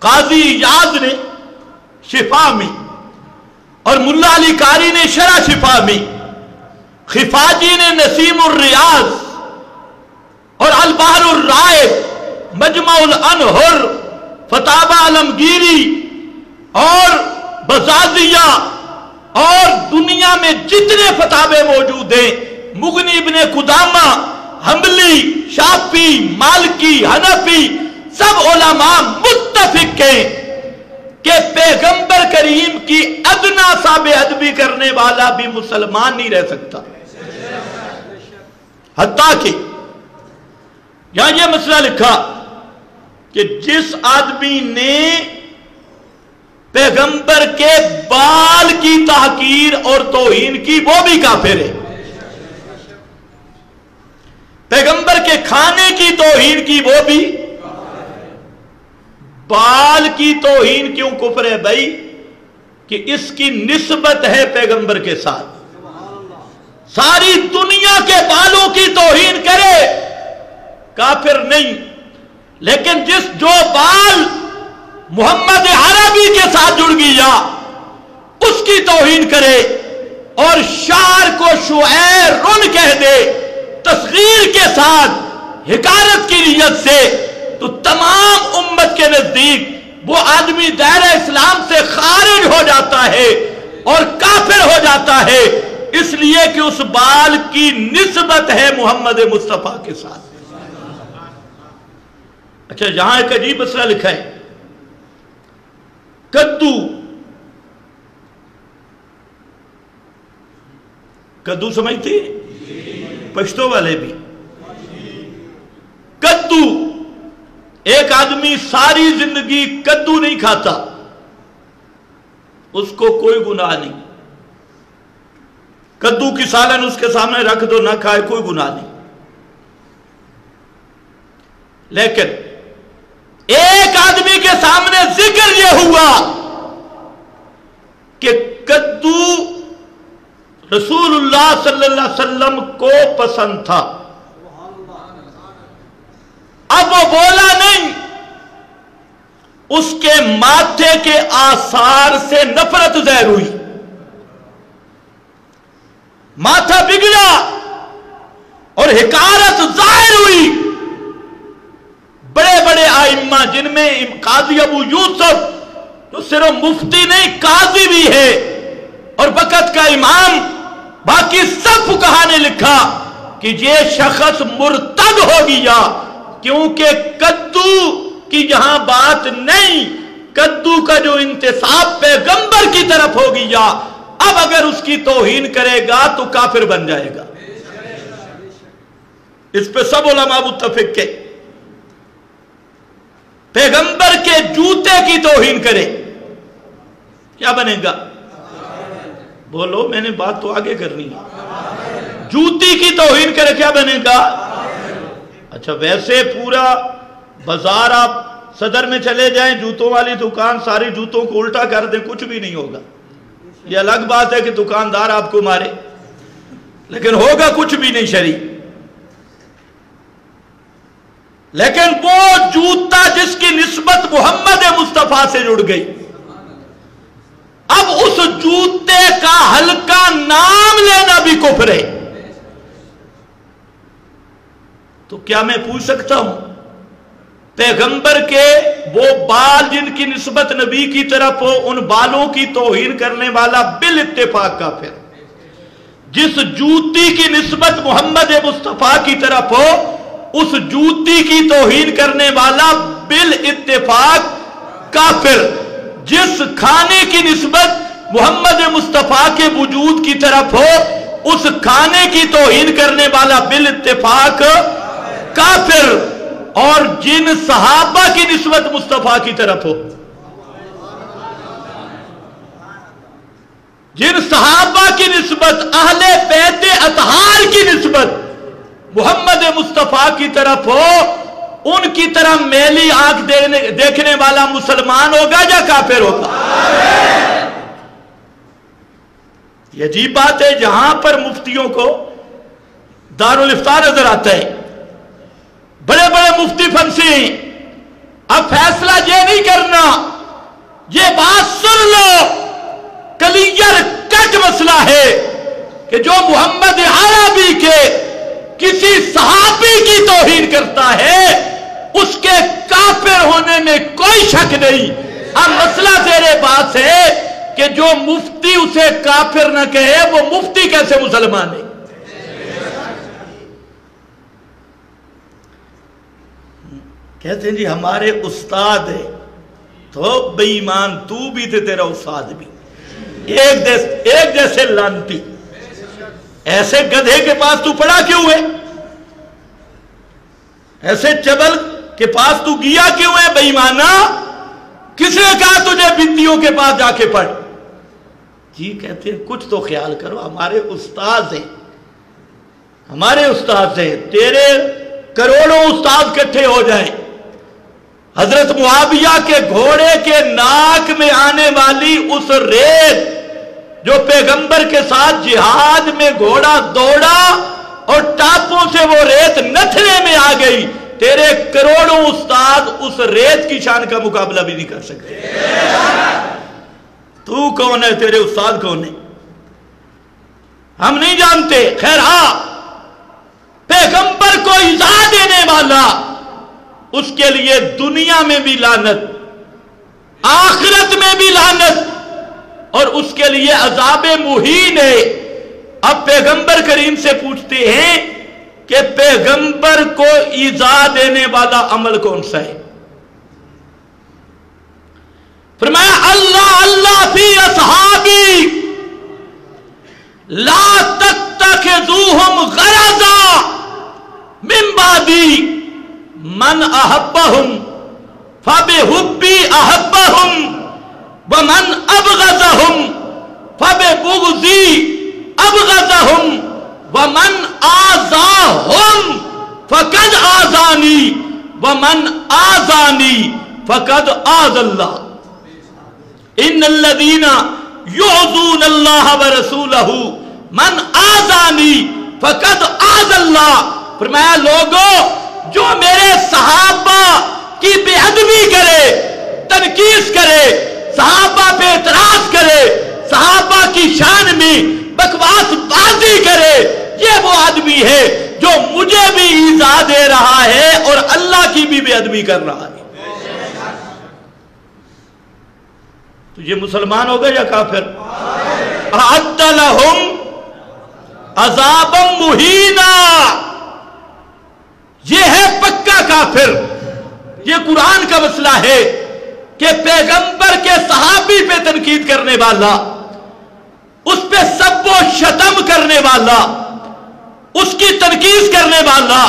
قاضی یاد نے شفا میں اور ملا علی قاری نے شرح شفا میں، خفاجی نے نسیم الریاض اور البحر الرائب، مجمع الانہر، فتاوی عالمگیری اور بزازیہ اور دنیا میں جتنے فتاوے موجود ہیں، مغنی ابن قدامہ، حنبلی، شافعی، مالکی، حنفی، سب علماء متفق ہیں کہ پیغمبر کریم کی ادنا سا بے ادبی کرنے والا بھی مسلمان نہیں رہ سکتا. حتیٰ کہ یہاں یہ مسئلہ لکھا کہ جس آدمی نے پیغمبر کے بال کی تحقیر اور توہین کی وہ بھی کافر ہے، پیغمبر کے کھانے کی توہین کی وہ بھی، بال کی توہین کیوں کفر ہے بھائی؟ کہ اس کی نسبت ہے پیغمبر کے ساتھ۔ ساری دنیا کے بالوں کی توہین کرے کافر نہیں، لیکن جو بال محمد عربی کے ساتھ جڑ گیا اس کی توہین کرے اور شعر کو شعیر رن کہہ دے تصغیر کے ساتھ حقارت کی نیت سے، تو تمام امت کے نزدیک وہ آدمی دائرہ اسلام سے خارج ہو جاتا ہے اور کافر ہو جاتا ہے، اس لیے کہ اس بال کی نسبت ہے محمد مصطفیٰ کے ساتھ۔ اچھا، یہاں ایک عجیب مسئلہ لکھا ہے، کدو سمجھتی پشتو والے بھی؟ کدو، ایک آدمی ساری زندگی کدو نہیں کھاتا، اس کو کوئی گناہ نہیں، کدو کی سالن اس کے سامنے رکھ دو نہ کھائے کوئی گناہ نہیں، لیکن ایک آدمی کے سامنے ذکر یہ ہوا کہ کدو رسول اللہ صلی اللہ علیہ وسلم کو پسند تھا، اب وہ بولا نہیں، اس کے ماتھے کے آثار سے نفرت ظاہر ہوئی، ماتھا بگڑا اور حقارت ظاہر ہوئی۔ بڑے بڑے آئمہ جن میں قاضی ابو یوسف تو صرف مفتی نہیں قاضی بھی ہے اور وقت کا امام، باقی سب فقہا نے لکھا کہ یہ شخص مرتد ہو گیا، کیونکہ کدو کی یہاں بات نہیں، کدو کا جو انتساب پیغمبر کی طرف ہو گیا، اب اگر اس کی توہین کرے گا تو کافر بن جائے گا۔ اس پہ سب علماء متفق کے، پیغمبر کے جوتے کی توہین کرے کیا بنے گا؟ بولو، میں نے بات تو آگے کرنی ہے۔ جوتی کی توہین کرے کیا بنے گا؟ اچھا، ویسے پورا بازار آپ صدر میں چلے جائیں، جوتوں والی دکان ساری جوتوں کو الٹا کر دیں، کچھ بھی نہیں ہوگا۔ یہ الگ بات ہے کہ دکاندار آپ کو مارے، لیکن ہوگا کچھ بھی نہیں شرعی۔ لیکن وہ جوتا جس کی نسبت محمد مصطفیٰ سے جڑ گئی، اب اس جوتے کا ہلکا نام لینا بھی کفر ہے۔ تو کیا میں پوچھ سکتا ہوں، پیغمبر کے وہ بال جن کی نسبت نبی کی طرف ہو، ان بالوں کی توہین کرنے والا بالاتفاق کافر، جس جوتی کی نسبت محمد مصطفیٰ کی طرف ہو اس جوتی کی توہین کرنے والا بالاتفاق کافر، جس کھانے کی نسبت محمد مصطفیٰ کے وجود کی طرف ہو اس کھانے کی توہین کرنے والا بالاتفاق کافر، اور جن صحابہ کی نسبت مصطفیٰ کی طرف ہو، جن صحابہ کی نسبت اہل بیت اطہار کی نسبت محمد مصطفیٰ کی طرف ہو، ان کی طرح میلی آنکھ دیکھنے والا مسلمان ہوگا یا کافر ہوگا؟ یہ عجیب بات ہے، جہاں پر مفتیوں کو دارالافتاء نظر آتا ہے، بڑے بڑے مفتی پھنسے ہیں، اب فیصلہ یہ نہیں کرنا، یہ بات سن لو، کلیئر کٹ مسئلہ ہے کہ جو محمد عربی کے کسی صحابی کی توہین کرتا ہے اس کے کافر ہونے میں کوئی شک نہیں۔ اب مسئلہ زیر بحث ہے کہ جو مفتی اسے کافر نہ کہے وہ مفتی کیسے مسلمان ہے؟ کہتے ہیں جی ہمارے استاد ہے، تو بے ایمان تو بھی تھے، تیرا استاد بھی ایک جیسے لانتی، ایسے گدھے کے پاس تو پڑا کیوں ہے؟ ایسے چبل کے پاس تو گیا کیوں ہے بے ایمانہ؟ کس نے کہا تجھے بندیوں کے پاس جا کے پڑھ؟ جی کہتے ہیں کچھ تو خیال کرو، ہمارے استاد ہیں، ہمارے استاد ہیں، تیرے کروڑوں استاد کٹھے ہو جائیں، حضرت معاویہ کے گھوڑے کے ناک میں آنے والی اس ریت جو پیغمبر کے ساتھ جہاد میں گھوڑا دوڑا اور ٹاپوں سے وہ ریت نتھنے میں آ گئی، تیرے کروڑوں استاد اس ریت کی شان کا مقابلہ بھی نہیں کر سکتے۔ تو کون ہے؟ تیرے استاد کون ہے؟ ہم نہیں جانتے۔ خیر ہاں، پیغمبر کو ایذا دینے والا، اس کے لیے دنیا میں بھی لعنت، آخرت میں بھی لعنت، اور اس کے لیے عذاب مہین ہے۔ اب پیغمبر کریم سے پوچھتے ہیں کہ پیغمبر کو ایذا دینے والا عمل کون سا ہے؟ فرمایا اللہ اللہ فی اصحابی لا تتخذوہم غرضا من بعدی من احبہم فبحبی احبہم ومن ابغضہم فببغضی ابغضہم ومن آذاہم فقد آذانی ومن آذانی فقد آذ اللہ ان الذین یعذون اللہ ورسولہ من آذانی فقد آذ اللہ۔ فرمایا لوگوں جو میرے صحابہ کی بے ادبی کرے، تنقیص کرے، صحابہ پہ اعتراض کرے، صحابہ کی شان میں بکواس بازی کرے، یہ وہ آدمی ہے جو مجھے بھی ایذا دے رہا ہے اور اللہ کی بھی بے ادبی کر رہا ہے۔ تو یہ مسلمان ہو گئے یا کافر؟ اعد لہم عذابا مہینا، یہ ہے پکا کافر۔ یہ قرآن کا مسئلہ ہے کہ پیغمبر کے صحابی پہ تنقید کرنے والا، اس پہ سب و شتم کرنے والا، اس کی تنقید کرنے والا،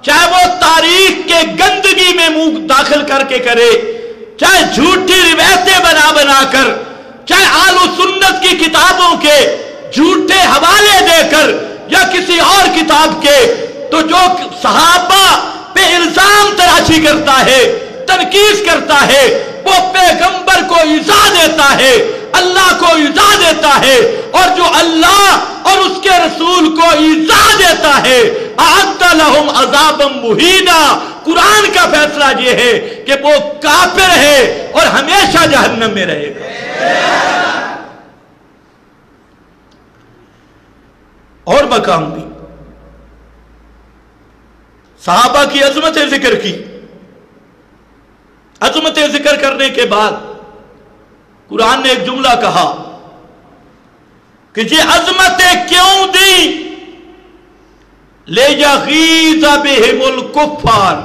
چاہے وہ تاریخ کے گندگی میں منہ داخل کر کے کرے، چاہے جھوٹی روایتیں بنا بنا کر، چاہے آل و سنت کی کتابوں کے جھوٹے حوالے دے کر یا کسی اور کتاب کے، تو جو صحابہ پہ الزام تراشی کرتا ہے، تنقید کرتا ہے، وہ پیغمبر کو ایذا دیتا ہے، اللہ کو ایذا دیتا ہے، اور جو اللہ اور اس کے رسول کو ایذا دیتا ہے اعد لہم عذابا مہینا۔ قرآن کا فیصلہ یہ ہے کہ وہ کافر ہے اور ہمیشہ جہنم میں رہے گا۔ اور مقام بھی صحابہ کی عظمت ذکر کی، عظمت ذکر کرنے کے بعد قرآن نے ایک جملہ کہا کہ یہ عظمتیں کیوں دی؟ لِیَغِیظَ بِهِمُ الْکُفَّارِ،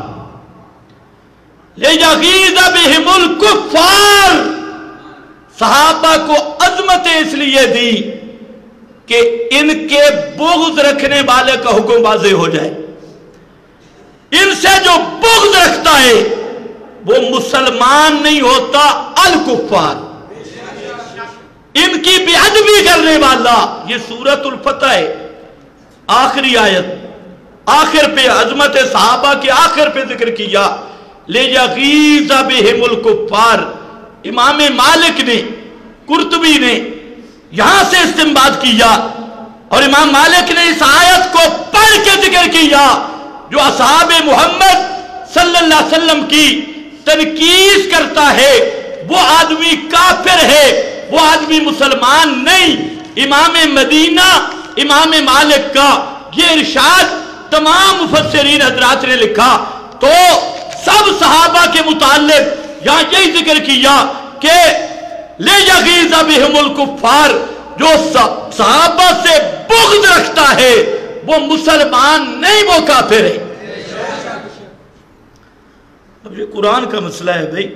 لِیَغِیظَ بِهِمُ الْکُفَّارِ۔ صحابہ کو عظمتیں اس لیے دی کہ ان کے بغض رکھنے والے کا حکم واضح ہو جائے۔ ان سے جو بغض رکھتا ہے وہ مسلمان نہیں ہوتا، الکفار، ان کی بے ادبی کرنے والا۔ یہ سورۃ الفتح ہے، آخری آیت، آخر پہ عظمت صحابہ کے آخر پہ ذکر کیا لِیَغِیظَ بِهِمُ الْکُفَّارِ۔ امام مالک نے، قرطبی نے یہاں سے استنباط کیا، اور امام مالک نے اس آیت کو پڑھ کے ذکر کیا جو اصحاب محمد صلی اللہ علیہ وسلم کی تنقید کرتا ہے وہ آدمی کافر ہے، وہ آدمی مسلمان نہیں۔ امام مدینہ امام مالک کا یہ ارشاد تمام مفسرین حضرات نے لکھا، تو سب صحابہ کے متعلق یہاں یہی ذکر کیا کہ لِیَغِیظَ بِهِمُ الْکُفَّارِ، جو صحابہ سے بغض رکھتا ہے وہ مسلمان نہیں، وہ کافر ہے۔ اب یہ قرآن کا مسئلہ ہے بھائی،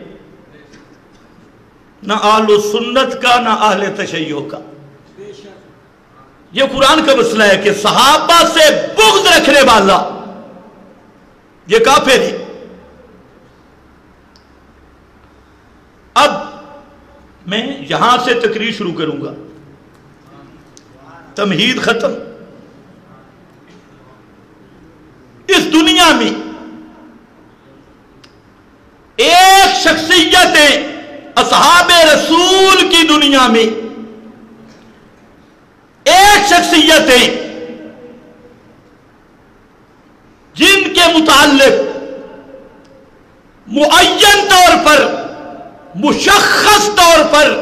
نہ اہل سنت کا نہ اہل تشیع کا، یہ قرآن کا مسئلہ ہے کہ صحابہ سے بغض رکھنے والا یہ کافر ہے۔ میں یہاں سے تقریر شروع کروں گا، تمہید ختم۔ اس دنیا میں ایک شخصیت اصحاب رسول کی دنیا میں ایک شخصیت جن کے متعلق معین طور پر، مشخص طور پر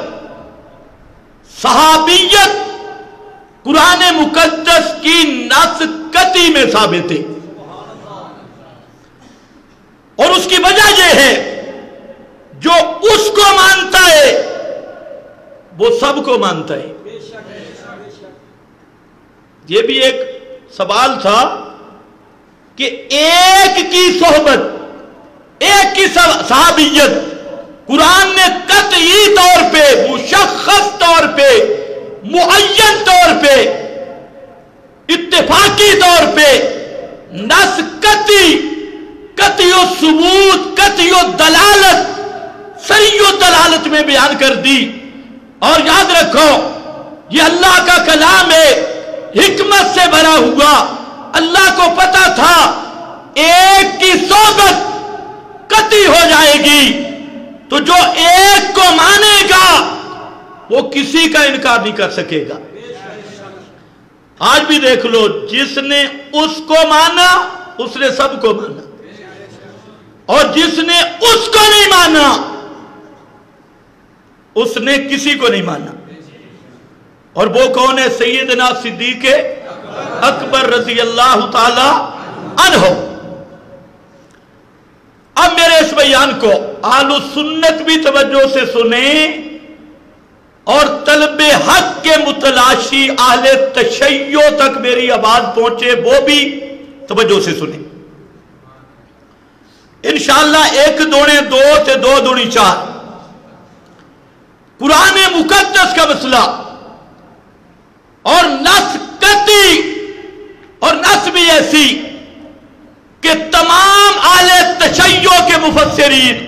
صحابیت قرآن مقدس کی نص قطعی میں ثابت ہے، اور اس کی وجہ یہ ہے جو اس کو مانتا ہے وہ سب کو مانتا ہے۔ یہ بھی ایک سوال تھا کہ ایک کی صحبت، ایک کی صحابیت قرآن نے قطعی طور پہ، مشخص طور پہ، معین طور پہ، اتفاقی طور پہ نص قطعی و ثبوت، قطعی و دلالت، صریح و دلالت میں بیان کر دی۔ اور یاد رکھو یہ اللہ کا کلام ہے، حکمت سے بھرا ہوا۔ اللہ کو پتا تھا ایک کی صحبت قطعی ہو جائے گی تو جو ایک کو مانے گا وہ کسی کا انکار نہیں کر سکے گا۔ آج بھی دیکھ لو، جس نے اس کو مانا اس نے سب کو مانا، اور جس نے اس کو نہیں مانا اس نے کسی کو نہیں مانا۔ اور وہ کون ہے؟ سیدنا صدیق اکبر رضی اللہ تعالی عنہ۔ اب میرے اس بیان کو اہل سنت بھی توجہ سے سنیں، اور طلب حق کے متلاشی اہل تشیع تک میری آواز پہنچے وہ بھی توجہ سے سنیں۔ انشاءاللہ ایک دونے دو سے دو دونی چار، قرآن مقدس کا مسئلہ اور نص قطعی، اور نص بھی ایسی کہ تمام اہل تشیع کے مفسرین،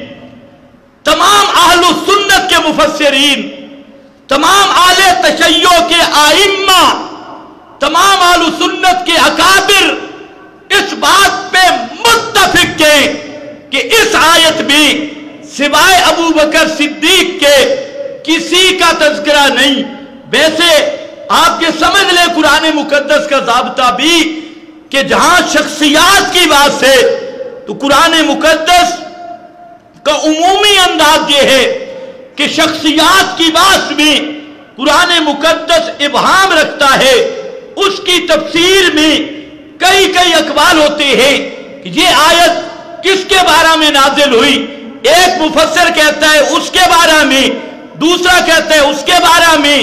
تمام اہل سنت کے مفسرین، تمام اہل تشیع کے ائمہ، تمام اہل سنت کے اکابر اس بات پہ متفق ہیں کہ اس آیت میں سوائے ابو بکر صدیق کے کسی کا تذکرہ نہیں۔ ویسے آپ یہ سمجھ لیں قرآن مقدس کا ضابطہ بھی کہ جہاں شخصیات کی بات ہے تو قرآن مقدس کا عمومی انداز یہ ہے کہ شخصیات کی بات میں قرآن مقدس ابہام رکھتا ہے۔ اس کی تفسیر میں کئی اقوال ہوتے ہیں کہ یہ آیت کس کے بارے میں نازل ہوئی۔ ایک مفسر کہتا ہے اس کے بارے میں، دوسرا کہتا ہے اس کے بارے میں،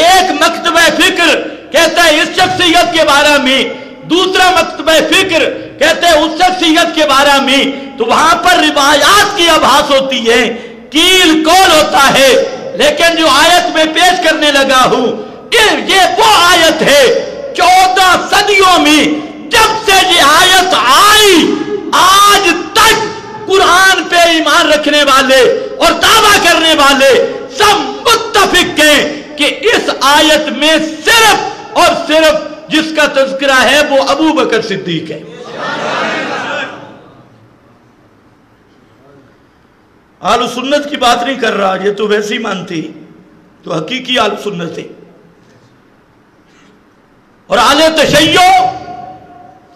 ایک مکتبہ فکر کہتا ہے اس شخصیت کے بارے میں، دوسرا مکتبہ فکر کہتے ہیں اس شخصیت کے بارے میں۔ تو وہاں پر روایات کی آبھاس ہوتی ہے، کیل کول ہوتا ہے۔ لیکن جو آیت میں پیش کرنے لگا ہوں یہ وہ آیت ہے 14 صدیوں میں جب سے یہ آیت آئی آج تک قرآن پہ ایمان رکھنے والے اور دعویٰ کرنے والے سب متفق ہیں کہ اس آیت میں صرف اور صرف جس کا تذکرہ ہے وہ ابو بکر صدیق ہے۔ اہل سنت کی بات نہیں کر رہا، یہ تو ویسے ہی مانتی تو حقیقی اہل سنت ہے۔ اور اہل تشیع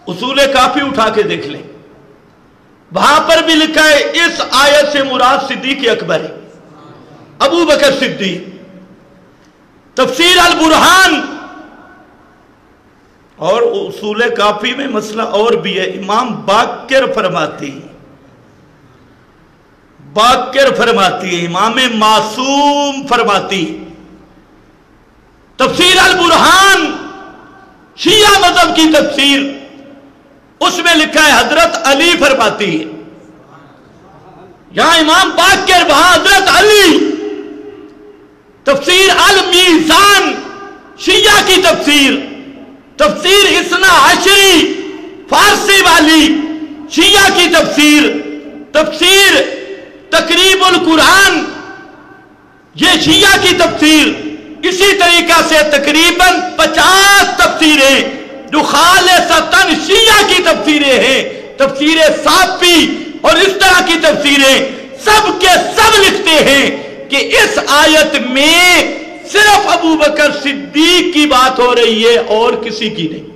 اصول کافی اٹھا کے دیکھ لیں، وہاں پر بھی لکھا ہے اس آیت سے مراد صدیق اکبر ہے، ابو بکر صدیق۔ تفسیر البرہان اور اصول کافی میں مسئلہ اور بھی ہے، امام باقر فرماتی ہے، امام معصوم فرماتی ہے۔ تفسیر البرہان شیعہ مذہب کی تفسیر، اس میں لکھا ہے حضرت علی فرماتی ہے، یہاں امام باقر وہاں حضرت علی۔ تفسیر المیزان شیعہ کی تفسیر، تفسیر اثنا عشری فارسی والی شیعہ کی تفسیر، تفسیر تقریب القرآن یہ شیعہ کی تفسیر. اسی طریقہ سے تقریباً 50 تفسیریں جو خالصتاً شیعہ کی تفسیریں ہیں، تفسیر صافی اور اس طرح کی تفسیریں، سب کے سب لکھتے ہیں کہ اس آیت میں صرف ابو بکر صدیق کی بات ہو رہی ہے اور کسی کی نہیں.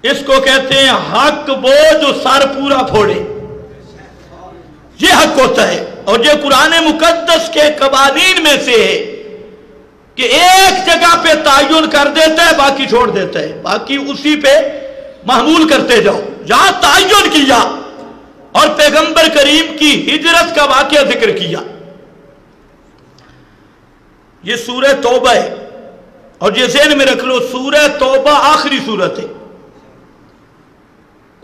اس کو کہتے ہیں حق وہ جو سر پورا پھوڑے. یہ حق ہوتا ہے. اور یہ قرآن مقدس کے قوانین میں سے ہے کہ ایک جگہ پہ تعین کر دیتا ہے، باقی چھوڑ دیتا ہے، باقی اسی پہ محمول کرتے جاؤ. جہاں تعین کیا اور پیغمبر کریم کی ہجرت کا واقعہ ذکر کیا. یہ سورہ توبہ ہے اور یہ ذہن میں رکھ لو، سورہ توبہ آخری سورت ہے،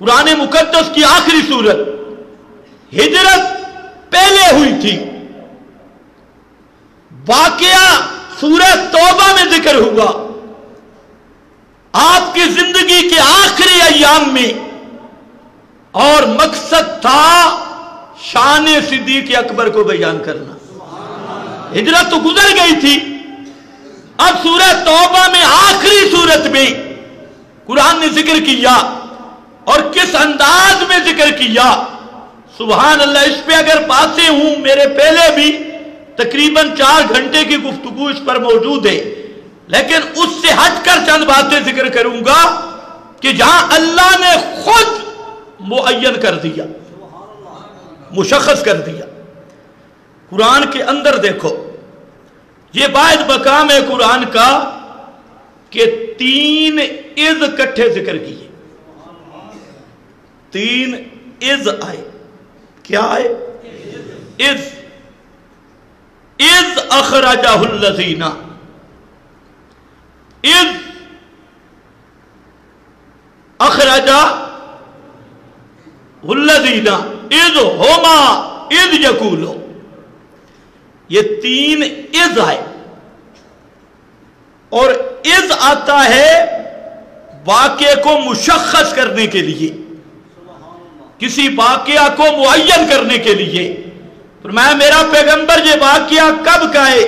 قرآن مقدس کی آخری سورت. ہجرت پہلے ہوئی تھی، واقعہ سورہ توبہ میں ذکر ہوا. آپ کی زندگی کے آخری ایام میں، اور مقصد تھا شان صدیق اکبر کو بیان کرنا. ہجرت تو گزر گئی تھی، اب سورہ توبہ میں آخری صورت میں قرآن نے ذکر کیا اور کس انداز میں ذکر کیا. سبحان اللہ. اس پہ اگر باتیں ہوں، میرے پہلے بھی تقریباً 4 گھنٹے کی گفتگو اس پر موجود ہے، لیکن اس سے ہٹ کر چند باتیں ذکر کروں گا کہ جہاں اللہ نے خود معین کر دیا، مشخص کر دیا. قرآن کے اندر دیکھو، یہ باعث مقام ہے قرآن کا کہ 3 اذ کٹھے ذکر کیے. 3 اذ آئے. کیا آئے؟ اذ اخرجہ الذین، اذ اخرجہ الذین اذ ہما اذ یقولو. یہ 3 اذ آئے. اور اذ آتا ہے واقعے کو مشخص کرنے کے لیے، کسی واقعہ کو معین کرنے کے لیے. فرمایا میرا پیغمبر یہ واقعہ کب کا ہے؟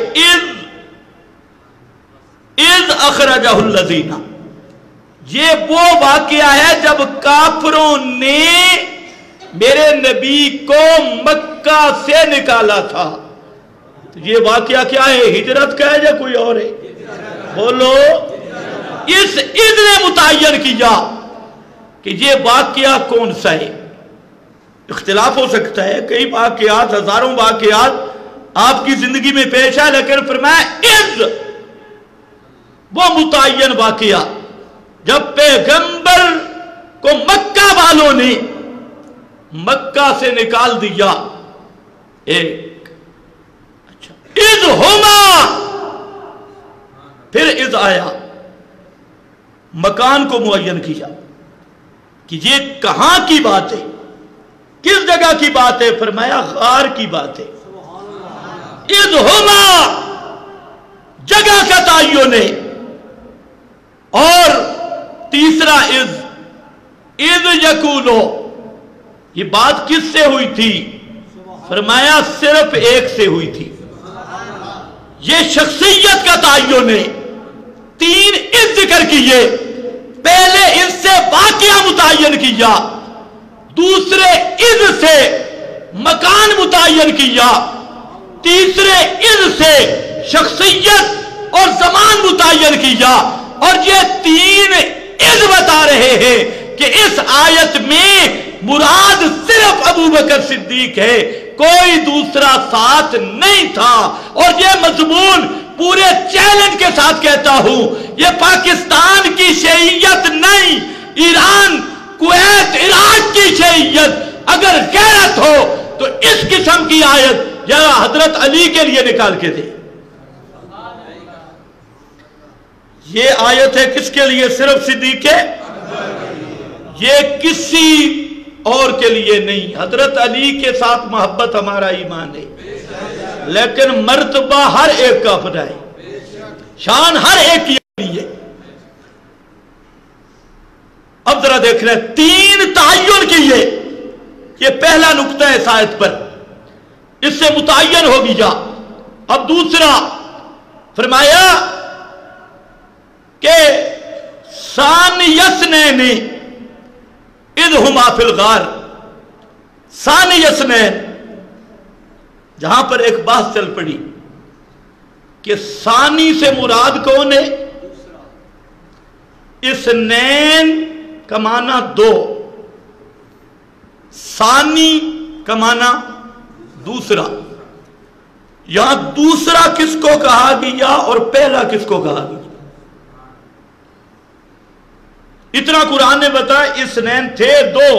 اذ اخرجہ الذین. یہ وہ واقعہ ہے جب کافروں نے میرے نبی کو مکہ سے نکالا تھا. تو یہ واقعہ کیا ہے؟ ہجرت کا ہے یا کوئی اور ہے؟ بولو. اس اذ نے متعین کیا کہ یہ واقعہ کون سا ہے. اختلاف ہو سکتا ہے، کئی واقعات، ہزاروں واقعات آپ کی زندگی میں پیش آئے، لیکن فرمایا اذ، وہ متعین واقعہ جب پیغمبر کو مکہ والوں نے مکہ سے نکال دیا. ایک اچھا، اذ ہما، پھر اذ آیا، مکان کو معین کیا کہ یہ کہاں کی بات ہے، کس جگہ کی بات ہے. فرمایا غار کی بات ہے. اذ ہما، جگہ کا تعین ہے. اور تیسرا اذ یقولو، یہ بات کس سے ہوئی تھی؟ فرمایا صرف ایک سے ہوئی تھی. یہ شخصیت کا تعین ہے. 3 اذ ذکر کیے. پہلے اس سے واقعہ متعین کیا، دوسرے اذ سے مکان متعین کیا، تیسرے اذ سے شخصیت اور زمان متعین کیا. اور یہ 3 اذ بتا رہے ہیں کہ اس آیت میں مراد صرف ابو بکر صدیق ہے، کوئی دوسرا ساتھ نہیں تھا. اور یہ مضمون پورے چیلنج کے ساتھ کہتا ہوں، یہ پاکستان کی شیعیت نہیں، ایران، کویت، عراق کی شیعیت اگر غیرت ہو تو اس قسم کی آیت یا حضرت علی کے لیے نکال کے دے. یہ آیت ہے کس کے لیے؟ صرف صدیق ہے، یہ کسی اور کے لیے نہیں. حضرت علی کے ساتھ محبت ہمارا ایمان ہے، لیکن مرتبہ ہر ایک کا اپنا ہے، شان ہر ایک کی اپنی ہے. اب ذرا دیکھ رہے 3 تعین کیے. یہ پہلا نقطہ ہے اس آیت پر. اس سے متعین ہو گیا۔ اب دوسرا فرمایا کہ ثانی اثنین اذ ہما فی الغار، ثانی اثنین، جہاں پر ایک بحث چل پڑی کہ ثانی سے مراد کون ہے؟ اثنین کا معنی دو، ثانی کا معنی دوسرا۔ یہاں دوسرا کس کو کہا گیا اور پہلا کس کو کہا گیا؟ اتنا قرآن نے بتایا اثنین تھے دو،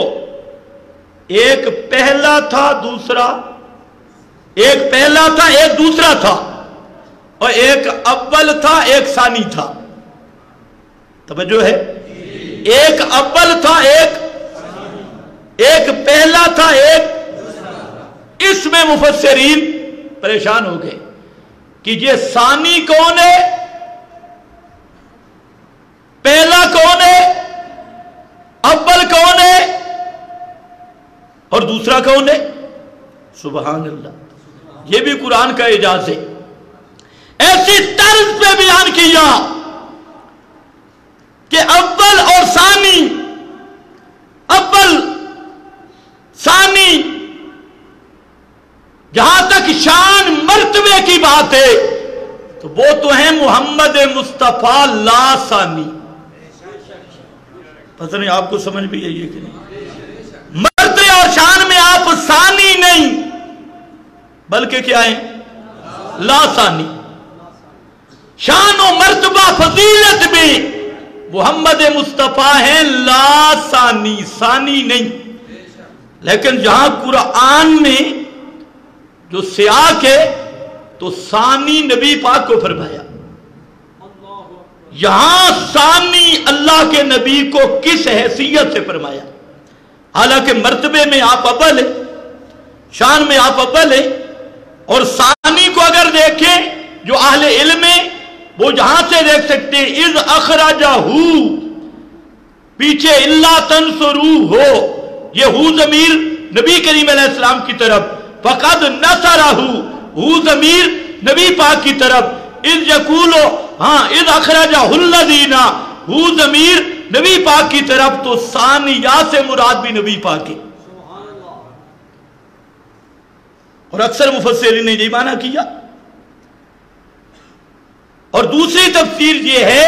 ایک پہلا تھا دوسرا، ایک پہلا تھا ایک دوسرا تھا، اور ایک اول تھا ایک ثانی تھا۔ توجہ ہے؟ ایک اول تھا ایک پہلا تھا ایک، اس میں مفسرین پریشان ہو گئے کہ یہ ثانی کون ہے، پہلا کون ہے، اول کون ہے اور دوسرا کون ہے؟ سبحان اللہ، یہ بھی قرآن کا اعجاز ہے۔ ایسی طرز پہ بیان کیا کہ اول اور ثانی، اول ثانی، جہاں تک شان مرتبے کی بات ہے تو وہ تو ہیں محمد مصطفیٰ لا ثانی۔ پتہ نہیں آپ کو سمجھ بھی ہے یہ کہ نہیں؟ مرتبے اور شان میں آپ ثانی نہیں بلکہ کیا ہیں؟ لا ثانی۔ شان و مرتبہ فضیلت میں محمد مصطفیٰ ہیں لا ثانی، ثانی نہیں۔ لیکن جہاں قرآن میں جو سیاق ہے تو ثانی نبی پاک کو فرمایا، یہاں ثانی اللہ کے نبی کو کس حیثیت سے فرمایا؟ حالانکہ مرتبے میں آپ اول ہیں، شان میں آپ اول ہیں، اور ثانی کو اگر دیکھیں جو اہل علم ہے وہ جہاں سے دیکھ سکتے ہیں اذ اخرجہ، پیچھے اللہ تنصرو ہو، یہ ہو ضمیر نبی کریم علیہ السلام کی طرف، فقد نصرہ ہو ضمیر نبی پاک کی طرف، اذ یقولو ہاں اذ اخرجہ الذین ہو ضمیر نبی پاک کی طرف، تو ثانیہ سے مراد بھی نبی پاک ہے۔ اور اکثر مفسرین نے یہ معنی کیا۔ اور دوسری تفسیر یہ ہے،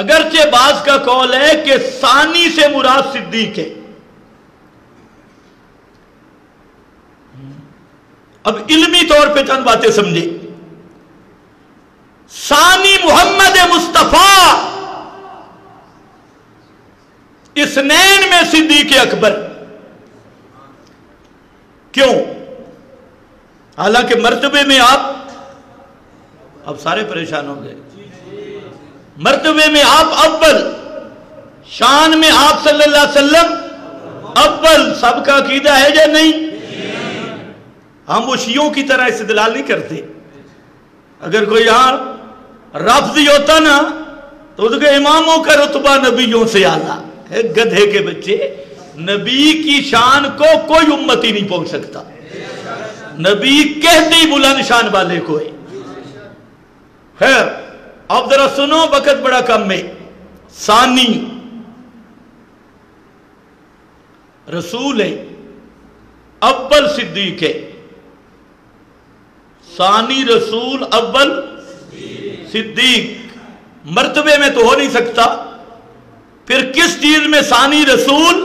اگرچہ بعض کا قول ہے کہ ثانی سے مراد صدیق ہے۔ اب علمی طور پہ چند باتیں سمجھے۔ ثانی محمد مصطفیٰ، اثنین میں صدیق اکبر، کیوں؟ حالانکہ مرتبے میں آپ، اب سارے پریشان ہو گئے، مرتبے میں آپ اول، شان میں آپ صلی اللہ علیہ وسلم اول، سب کا عقیدہ ہے یا نہیں؟ ہم وہ شیعوں کی طرح استدلال نہیں کرتے۔ اگر کوئی یہاں رافضی ہوتا نا تو اس کے اماموں کا رتبہ نبیوں سے اعلیٰ ہے، گدھے کے بچے، نبی کی شان کو کوئی امتی نہیں پہنچ سکتا، نبی کہتے ہی بلند شان والے کو ہے۔ خیر اب ذرا سنو، وقت بڑا کم ہے۔ ثانی رسول ہے، اول صدیق ہے۔ ثانی رسول، اول صدیق، مرتبے میں تو ہو نہیں سکتا، پھر کس چیز میں ثانی رسول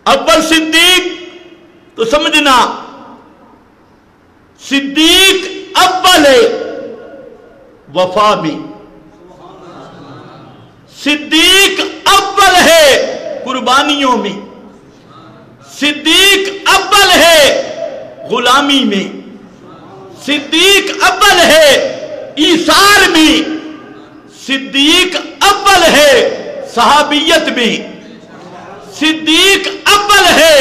اول صدیق؟ تو سمجھنا صدیق اول ہے وفا میں، صدیق اول ہے قربانیوں میں، صدیق اول ہے غلامی میں، صدیق اول ہے ایثار میں، صدیق اول ہے صحابیت میں، صدیق اول ہے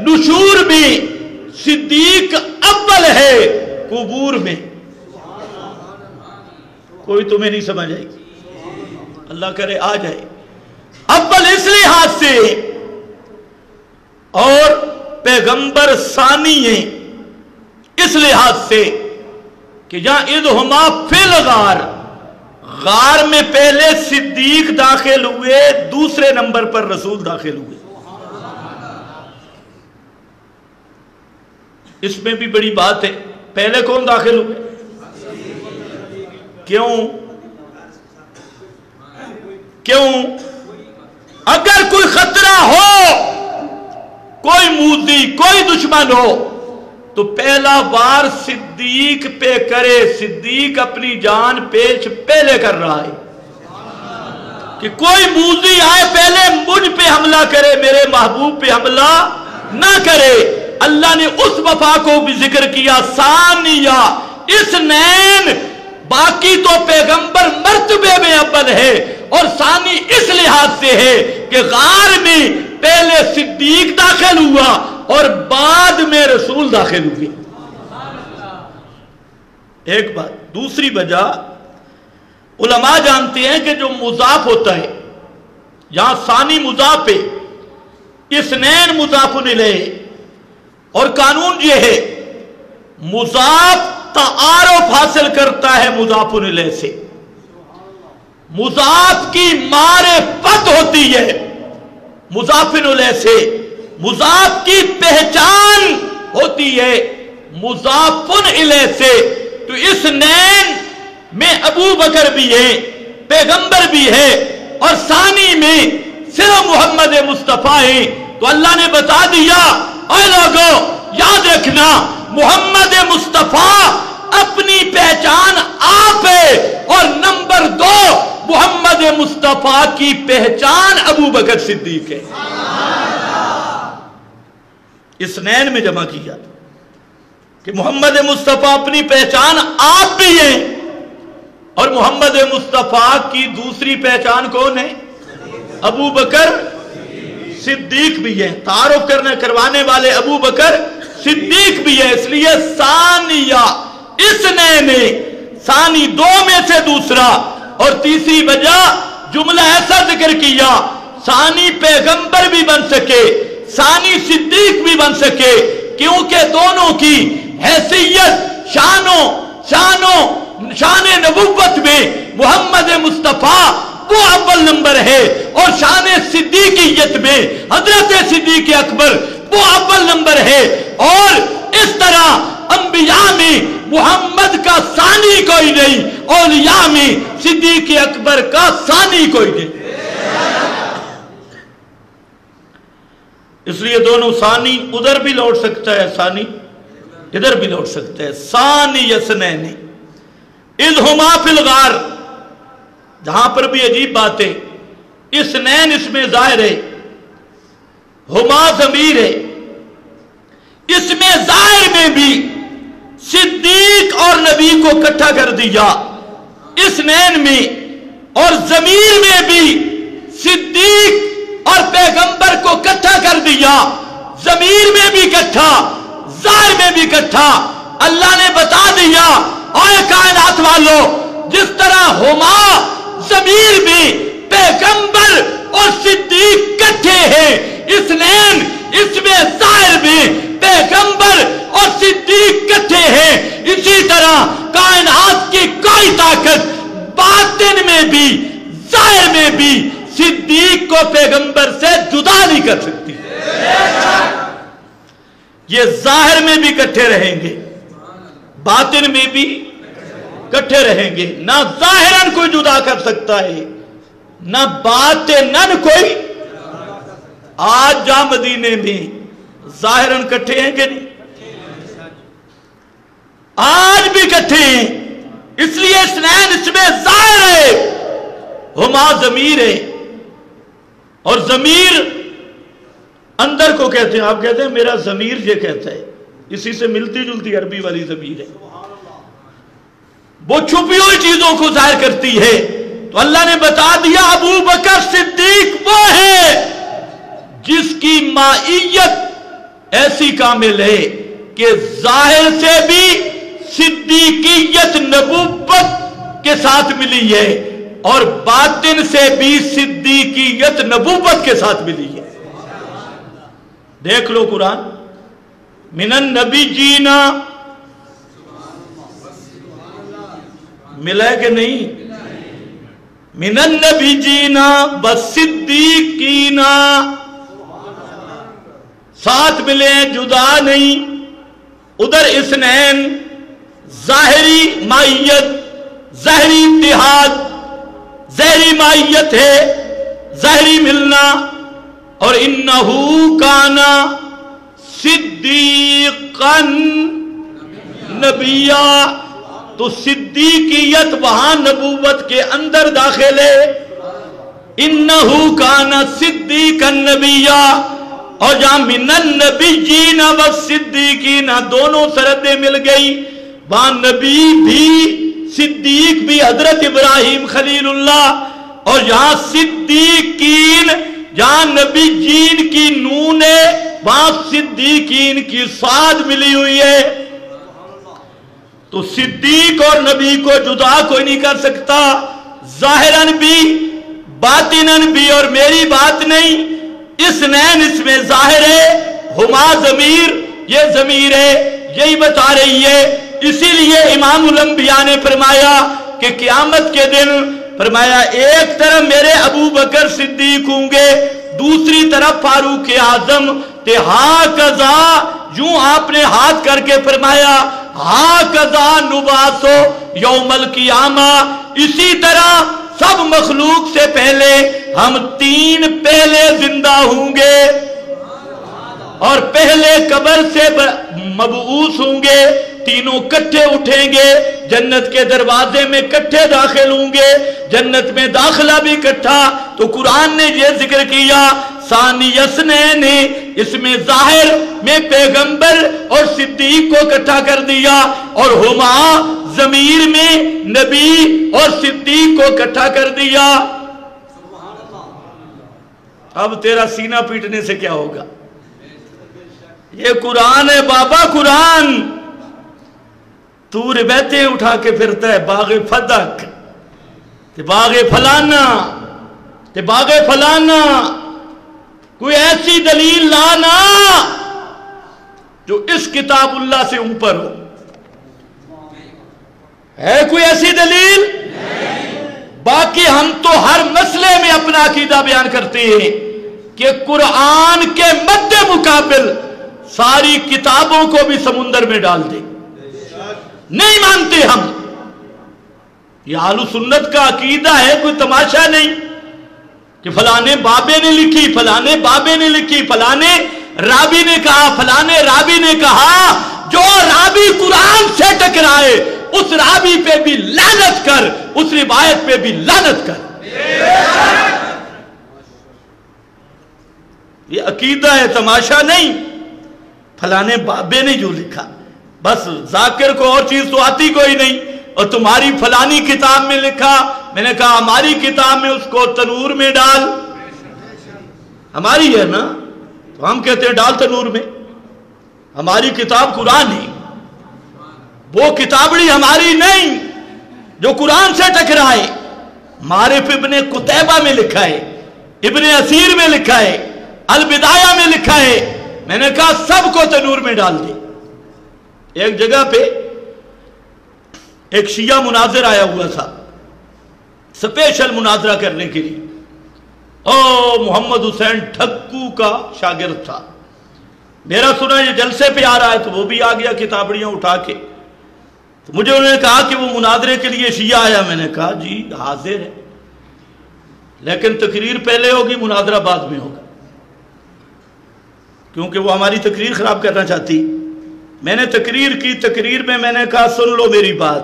نشور میں، صدیق اول ہے قبور میں۔ کوئی تمہیں نہیں سمجھ آئے گی، اللہ کرے آ جائے۔ اول اس لحاظ سے اور پیغمبر ثانی ہیں، اس لحاظ سے کہ جہاں اذہما فی الغار، غار میں پہلے صدیق داخل ہوئے، دوسرے نمبر پر رسول داخل ہوئے. اس میں بھی بڑی بات ہے، پہلے کون داخل ہوئے؟ کیوں؟ اگر کوئی خطرہ ہو، کوئی موذی، کوئی دشمن ہو تو پہلا وار صدیق پہ کرے. صدیق اپنی جان پیش پہلے کر رہا ہے کہ کوئی موذی آئے پہلے مجھ پہ حملہ کرے، میرے محبوب پہ حملہ نہ کرے. اللہ نے اس وفا کو بھی ذکر کیا. ثانیہ اثنین، باقی تو پیغمبر مرتبے میں اول ہے، اور ثانی اس لحاظ سے ہے کہ غار میں پہلے صدیق داخل ہوا اور بعد میں رسول داخل ہوئے. ایک بات. دوسری وجہ علماء جانتے ہیں کہ جو مضاف ہوتا ہے، یہاں ثانی مضاف ہے، اثنین مضاف الیہ، اور قانون یہ ہے مضاف تعارف حاصل کرتا ہے مضاف الیہ سے. مضاف کی معرفت ہوتی ہے مضاف الیہ سے، مضاف کی پہچان ہوتی ہے مضاف الیہ سے. تو اثنین میں ابو بکر بھی ہے، پیغمبر بھی ہے، اور ثانی میں صرف محمد مصطفیٰ ہے. تو اللہ نے بتا دیا، اے لوگوں یاد رکھنا محمد مصطفیٰ اپنی پہچان آپ ہے، اور نمبر 2 محمد مصطفیٰ کی پہچان ابو بکر صدیق ہے. اثنین میں جمع کیا کہ محمد مصطفیٰ اپنی پہچان آپ بھی ہیں، اور محمد مصطفیٰ کی دوسری پہچان کون ہے؟ ابو بکر صدیق بھی ہے. تعارف کروانے والے ابو بکر صدیق بھی ہے. اس لیے ثانیہ اثنین، ثانی 2 میں سے دوسرا. اور تیسری وجہ جملہ ایسا ذکر کیا ثانی پیغمبر بھی بن سکے، ثانی صدیق بھی بن سکے، کیونکہ دونوں کی حیثیت شان نبوت میں محمد مصطفیٰ وہ اول نمبر ہے، اور شان صدیقیت میں حضرت صدیق اکبر وہ اول نمبر ہے. اور اس طرح انبیاء میں محمد کا ثانی کوئی نہیں، اولیاء میں صدیق اکبر کا ثانی کوئی نہیں. اس لیے دونوں ثانی ادھر بھی لوٹ سکتا ہے، ثانی ادھر بھی لوٹ سکتا ہے. ثانی اثنین اذ ہما فی الغار، جہاں پر بھی عجیب بات ہے، اثنین اس میں ظاہر ہے، ہما ضمیر ہے. اس میں ظاہر میں بھی صدیق اور نبی کو اکٹھا کر دیا اثنین میں، اور ضمیر میں بھی صدیق اور پیغمبر کو اکٹھا کر دیا. ضمیر میں بھی اکٹھا، ظاہر میں بھی اکٹھا. اللہ نے بتا دیا اے کائنات والو، جس طرح ہما ضمیر میں پیغمبر اور صدیق اکٹھے ہیں، اثنین اس میں ظاہر میں پیغمبر اور صدیق اکٹھے ہیں. اسی طرح کائنات کی کوئی طاقت باطن میں بھی ظاہر میں بھی صدیق کو پیغمبر سے جدا نہیں کر سکتی. یہ ظاہر میں بھی اکٹھے رہیں گے، باطن میں بھی اکٹھے رہیں گے. نہ ظاہراً کوئی جدا کر سکتا ہے، نہ باطناً کوئی. آج جا مدینے میں ظاہراً اکٹھے ہیں کہ نہیں؟ آج بھی اکٹھے ہیں. اس لیے اثنین اس میں ظاہر ہے، ہما ضمیر ہے، اور ضمیر اندر کو کہتے ہیں. آپ کہتے ہیں میرا ضمیر یہ کہتا ہے، اسی سے ملتی جلتی عربی والی ضمیر ہے، وہ چھپی ہوئی چیزوں کو ظاہر کرتی ہے. تو اللہ نے بتا دیا ابو بکر صدیق وہ ہے جس کی مائیت ایسی کامل ہے کہ ظاہر سے بھی صدیقیت نبوت کے ساتھ ملی ہے، اور باطن سے بھی صدیقیت نبوت کے ساتھ ملی ہے. دیکھ لو قرآن، من النبیین ملا ہے کہ نہیں؟ من النبیین والصدیقین، ساتھ ملے جدا نہیں. ادھر اثنین ظاہری مائیت، ظاہری اتحاد، ظاہری مائیت ہے، ظاہری ملنا. اور انہو کانا صدیقا نبیا، تو صدیقیت وہاں نبوت کے اندر داخل ہے. انہو کانا صدیقا نبیا، اور جہاں من النبیین والصدیقین دونوں سرحدیں مل گئی، وہاں نبی بھی صدیق بھی حضرت ابراہیم خلیل اللہ، اور جہاں صدیقین جہاں نبی جین کی نون ہے وہاں صدیقین کی صاد ملی ہوئی ہے. تو صدیق اور نبی کو جدا کوئی نہیں کر سکتا، ظاہراً بھی باطناً بھی. اور میری بات نہیں، اثنین اس میں ظاہر ہے، ہما ضمیر یہ ضمیر ہے، یہی بتا رہی ہے. اسی لیے امام الانبیاء نے فرمایا کہ قیامت کے دن فرمایا ایک طرف میرے ابو بکر صدیق ہوں گے، دوسری طرف فاروق اعظم. ہاکذا، یوں آپ نے ہاتھ کر کے فرمایا ہاکذا نبعث یوم القیامہ، اسی طرح سب مخلوق سے پہلے ہم تین پہلے زندہ ہوں گے اور پہلے قبر سے مبعوث ہوں گے. تینوں کٹھے اٹھیں گے، جنت کے دروازے میں کٹھے داخل ہوں گے، جنت میں داخلہ بھی کٹھا. تو قرآن نے یہ ذکر کیا ثانی اثنین، اس میں ظاہر میں پیغمبر اور صدیق کو کٹھا کر دیا، اور ہما ضمیر میں نبی اور صدیق کو کٹھا کر دیا. اب تیرا سینہ پیٹنے سے کیا ہوگا؟ یہ قرآن ہے بابا، قرآن. تو روایتیں اٹھا کے پھرتا ہے، باغ فدق تے باغ فلانا تے باغ فلانا. کوئی ایسی دلیل لانا جو اس کتاب اللہ سے اوپر ہو. ہے کوئی ایسی دلیل؟ باقی ہم تو ہر مسئلے میں اپنا عقیدہ بیان کرتے ہیں کہ قرآن کے مد مقابل ساری کتابوں کو بھی سمندر میں ڈال دیں. نہیں مانتے ہم. یہ اہل سنت کا عقیدہ ہے، کوئی تماشا نہیں کہ فلانے بابے نے لکھی، فلانے بابے نے لکھی، فلانے رابی نے کہا، فلانے رابی نے کہا. جو رابی قرآن سے ٹکرائے اس رابی پہ بھی لعنت کر، اس روایت پہ بھی لعنت کر. یہ عقیدہ ہے، تماشا نہیں. فلانے بابے نے جو لکھا، بس ذاکر کو اور چیز تو آتی کوئی نہیں. اور تمہاری فلانی کتاب میں لکھا، میں نے کہا ہماری کتاب میں اس کو تنور میں ڈال. ہماری ہے نا، تو ہم کہتے ہیں ڈال تنور میں. ہماری کتاب قرآن ہے، وہ کتابڑی ہماری نہیں جو قرآن سے ٹکرائے. معرف ابن قتیبہ میں لکھا ہے، ابن اسیر میں لکھا ہے، البدایہ میں لکھا ہے. میں نے کہا سب کو تنور میں ڈال دے. ایک جگہ پہ ایک شیعہ مناظر آیا ہوا تھا سپیشل مناظرہ کرنے کے لیے. محمد حسین ٹھکو کا شاگرد تھا. میرا سنا یہ جلسے پہ آ رہا ہے تو وہ بھی آ گیا کتابڑیاں اٹھا کے. تو مجھے انہوں نے کہا کہ وہ مناظرے کے لیے شیعہ آیا. میں نے کہا جی حاضر ہے، لیکن تقریر پہلے ہوگی، مناظرہ بعد میں ہوگا، کیونکہ وہ ہماری تقریر خراب کرنا چاہتی. میں نے تقریر کی، تقریر میں میں نے کہا سن لو میری بات،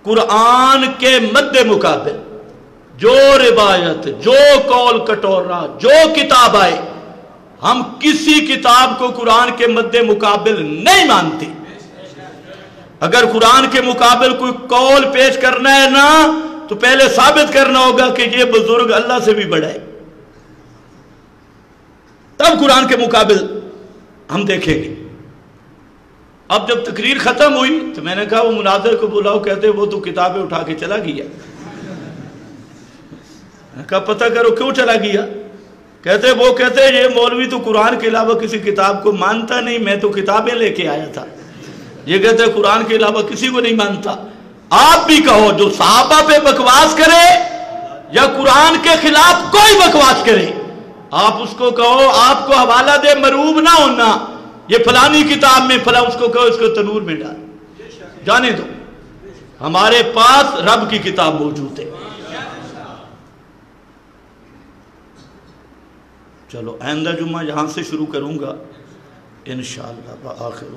قرآن کے مد مقابل جو روایت، جو قول کٹورا، جو کتاب آئے، ہم کسی کتاب کو قرآن کے مد مقابل نہیں مانتے. اگر قرآن کے مقابل کوئی قول پیش کرنا ہے نا تو پہلے ثابت کرنا ہوگا کہ یہ بزرگ اللہ سے بھی بڑا ہے، تب قرآن کے مقابل ہم دیکھیں گے. اب جب تقریر ختم ہوئی تو میں نے کہا وہ مناظر کو بلاؤ. کہتے وہ تو کتابیں اٹھا کے چلا گیا. میں نے کہا پتہ کرو کیوں چلا گیا. کہتے یہ مولوی تو قرآن کے علاوہ کسی کتاب کو مانتا نہیں، میں تو کتابیں لے کے آیا تھا. یہ کہتے قرآن کے علاوہ کسی کو نہیں مانتا. آپ بھی کہو جو صحابہ پہ بکواس کرے یا قرآن کے خلاف کوئی بکواس کرے، آپ اس کو کہو، آپ کو حوالہ دے، مروب نہ ہونا، یہ فلانی کتاب میں فلاں، اس کو کہو اس کو تنور میں ڈال، جانے دو، ہمارے پاس رب کی کتاب موجود ہے۔ چلو آئندہ جمعہ یہاں سے شروع کروں گا انشاءاللہ۔ آخر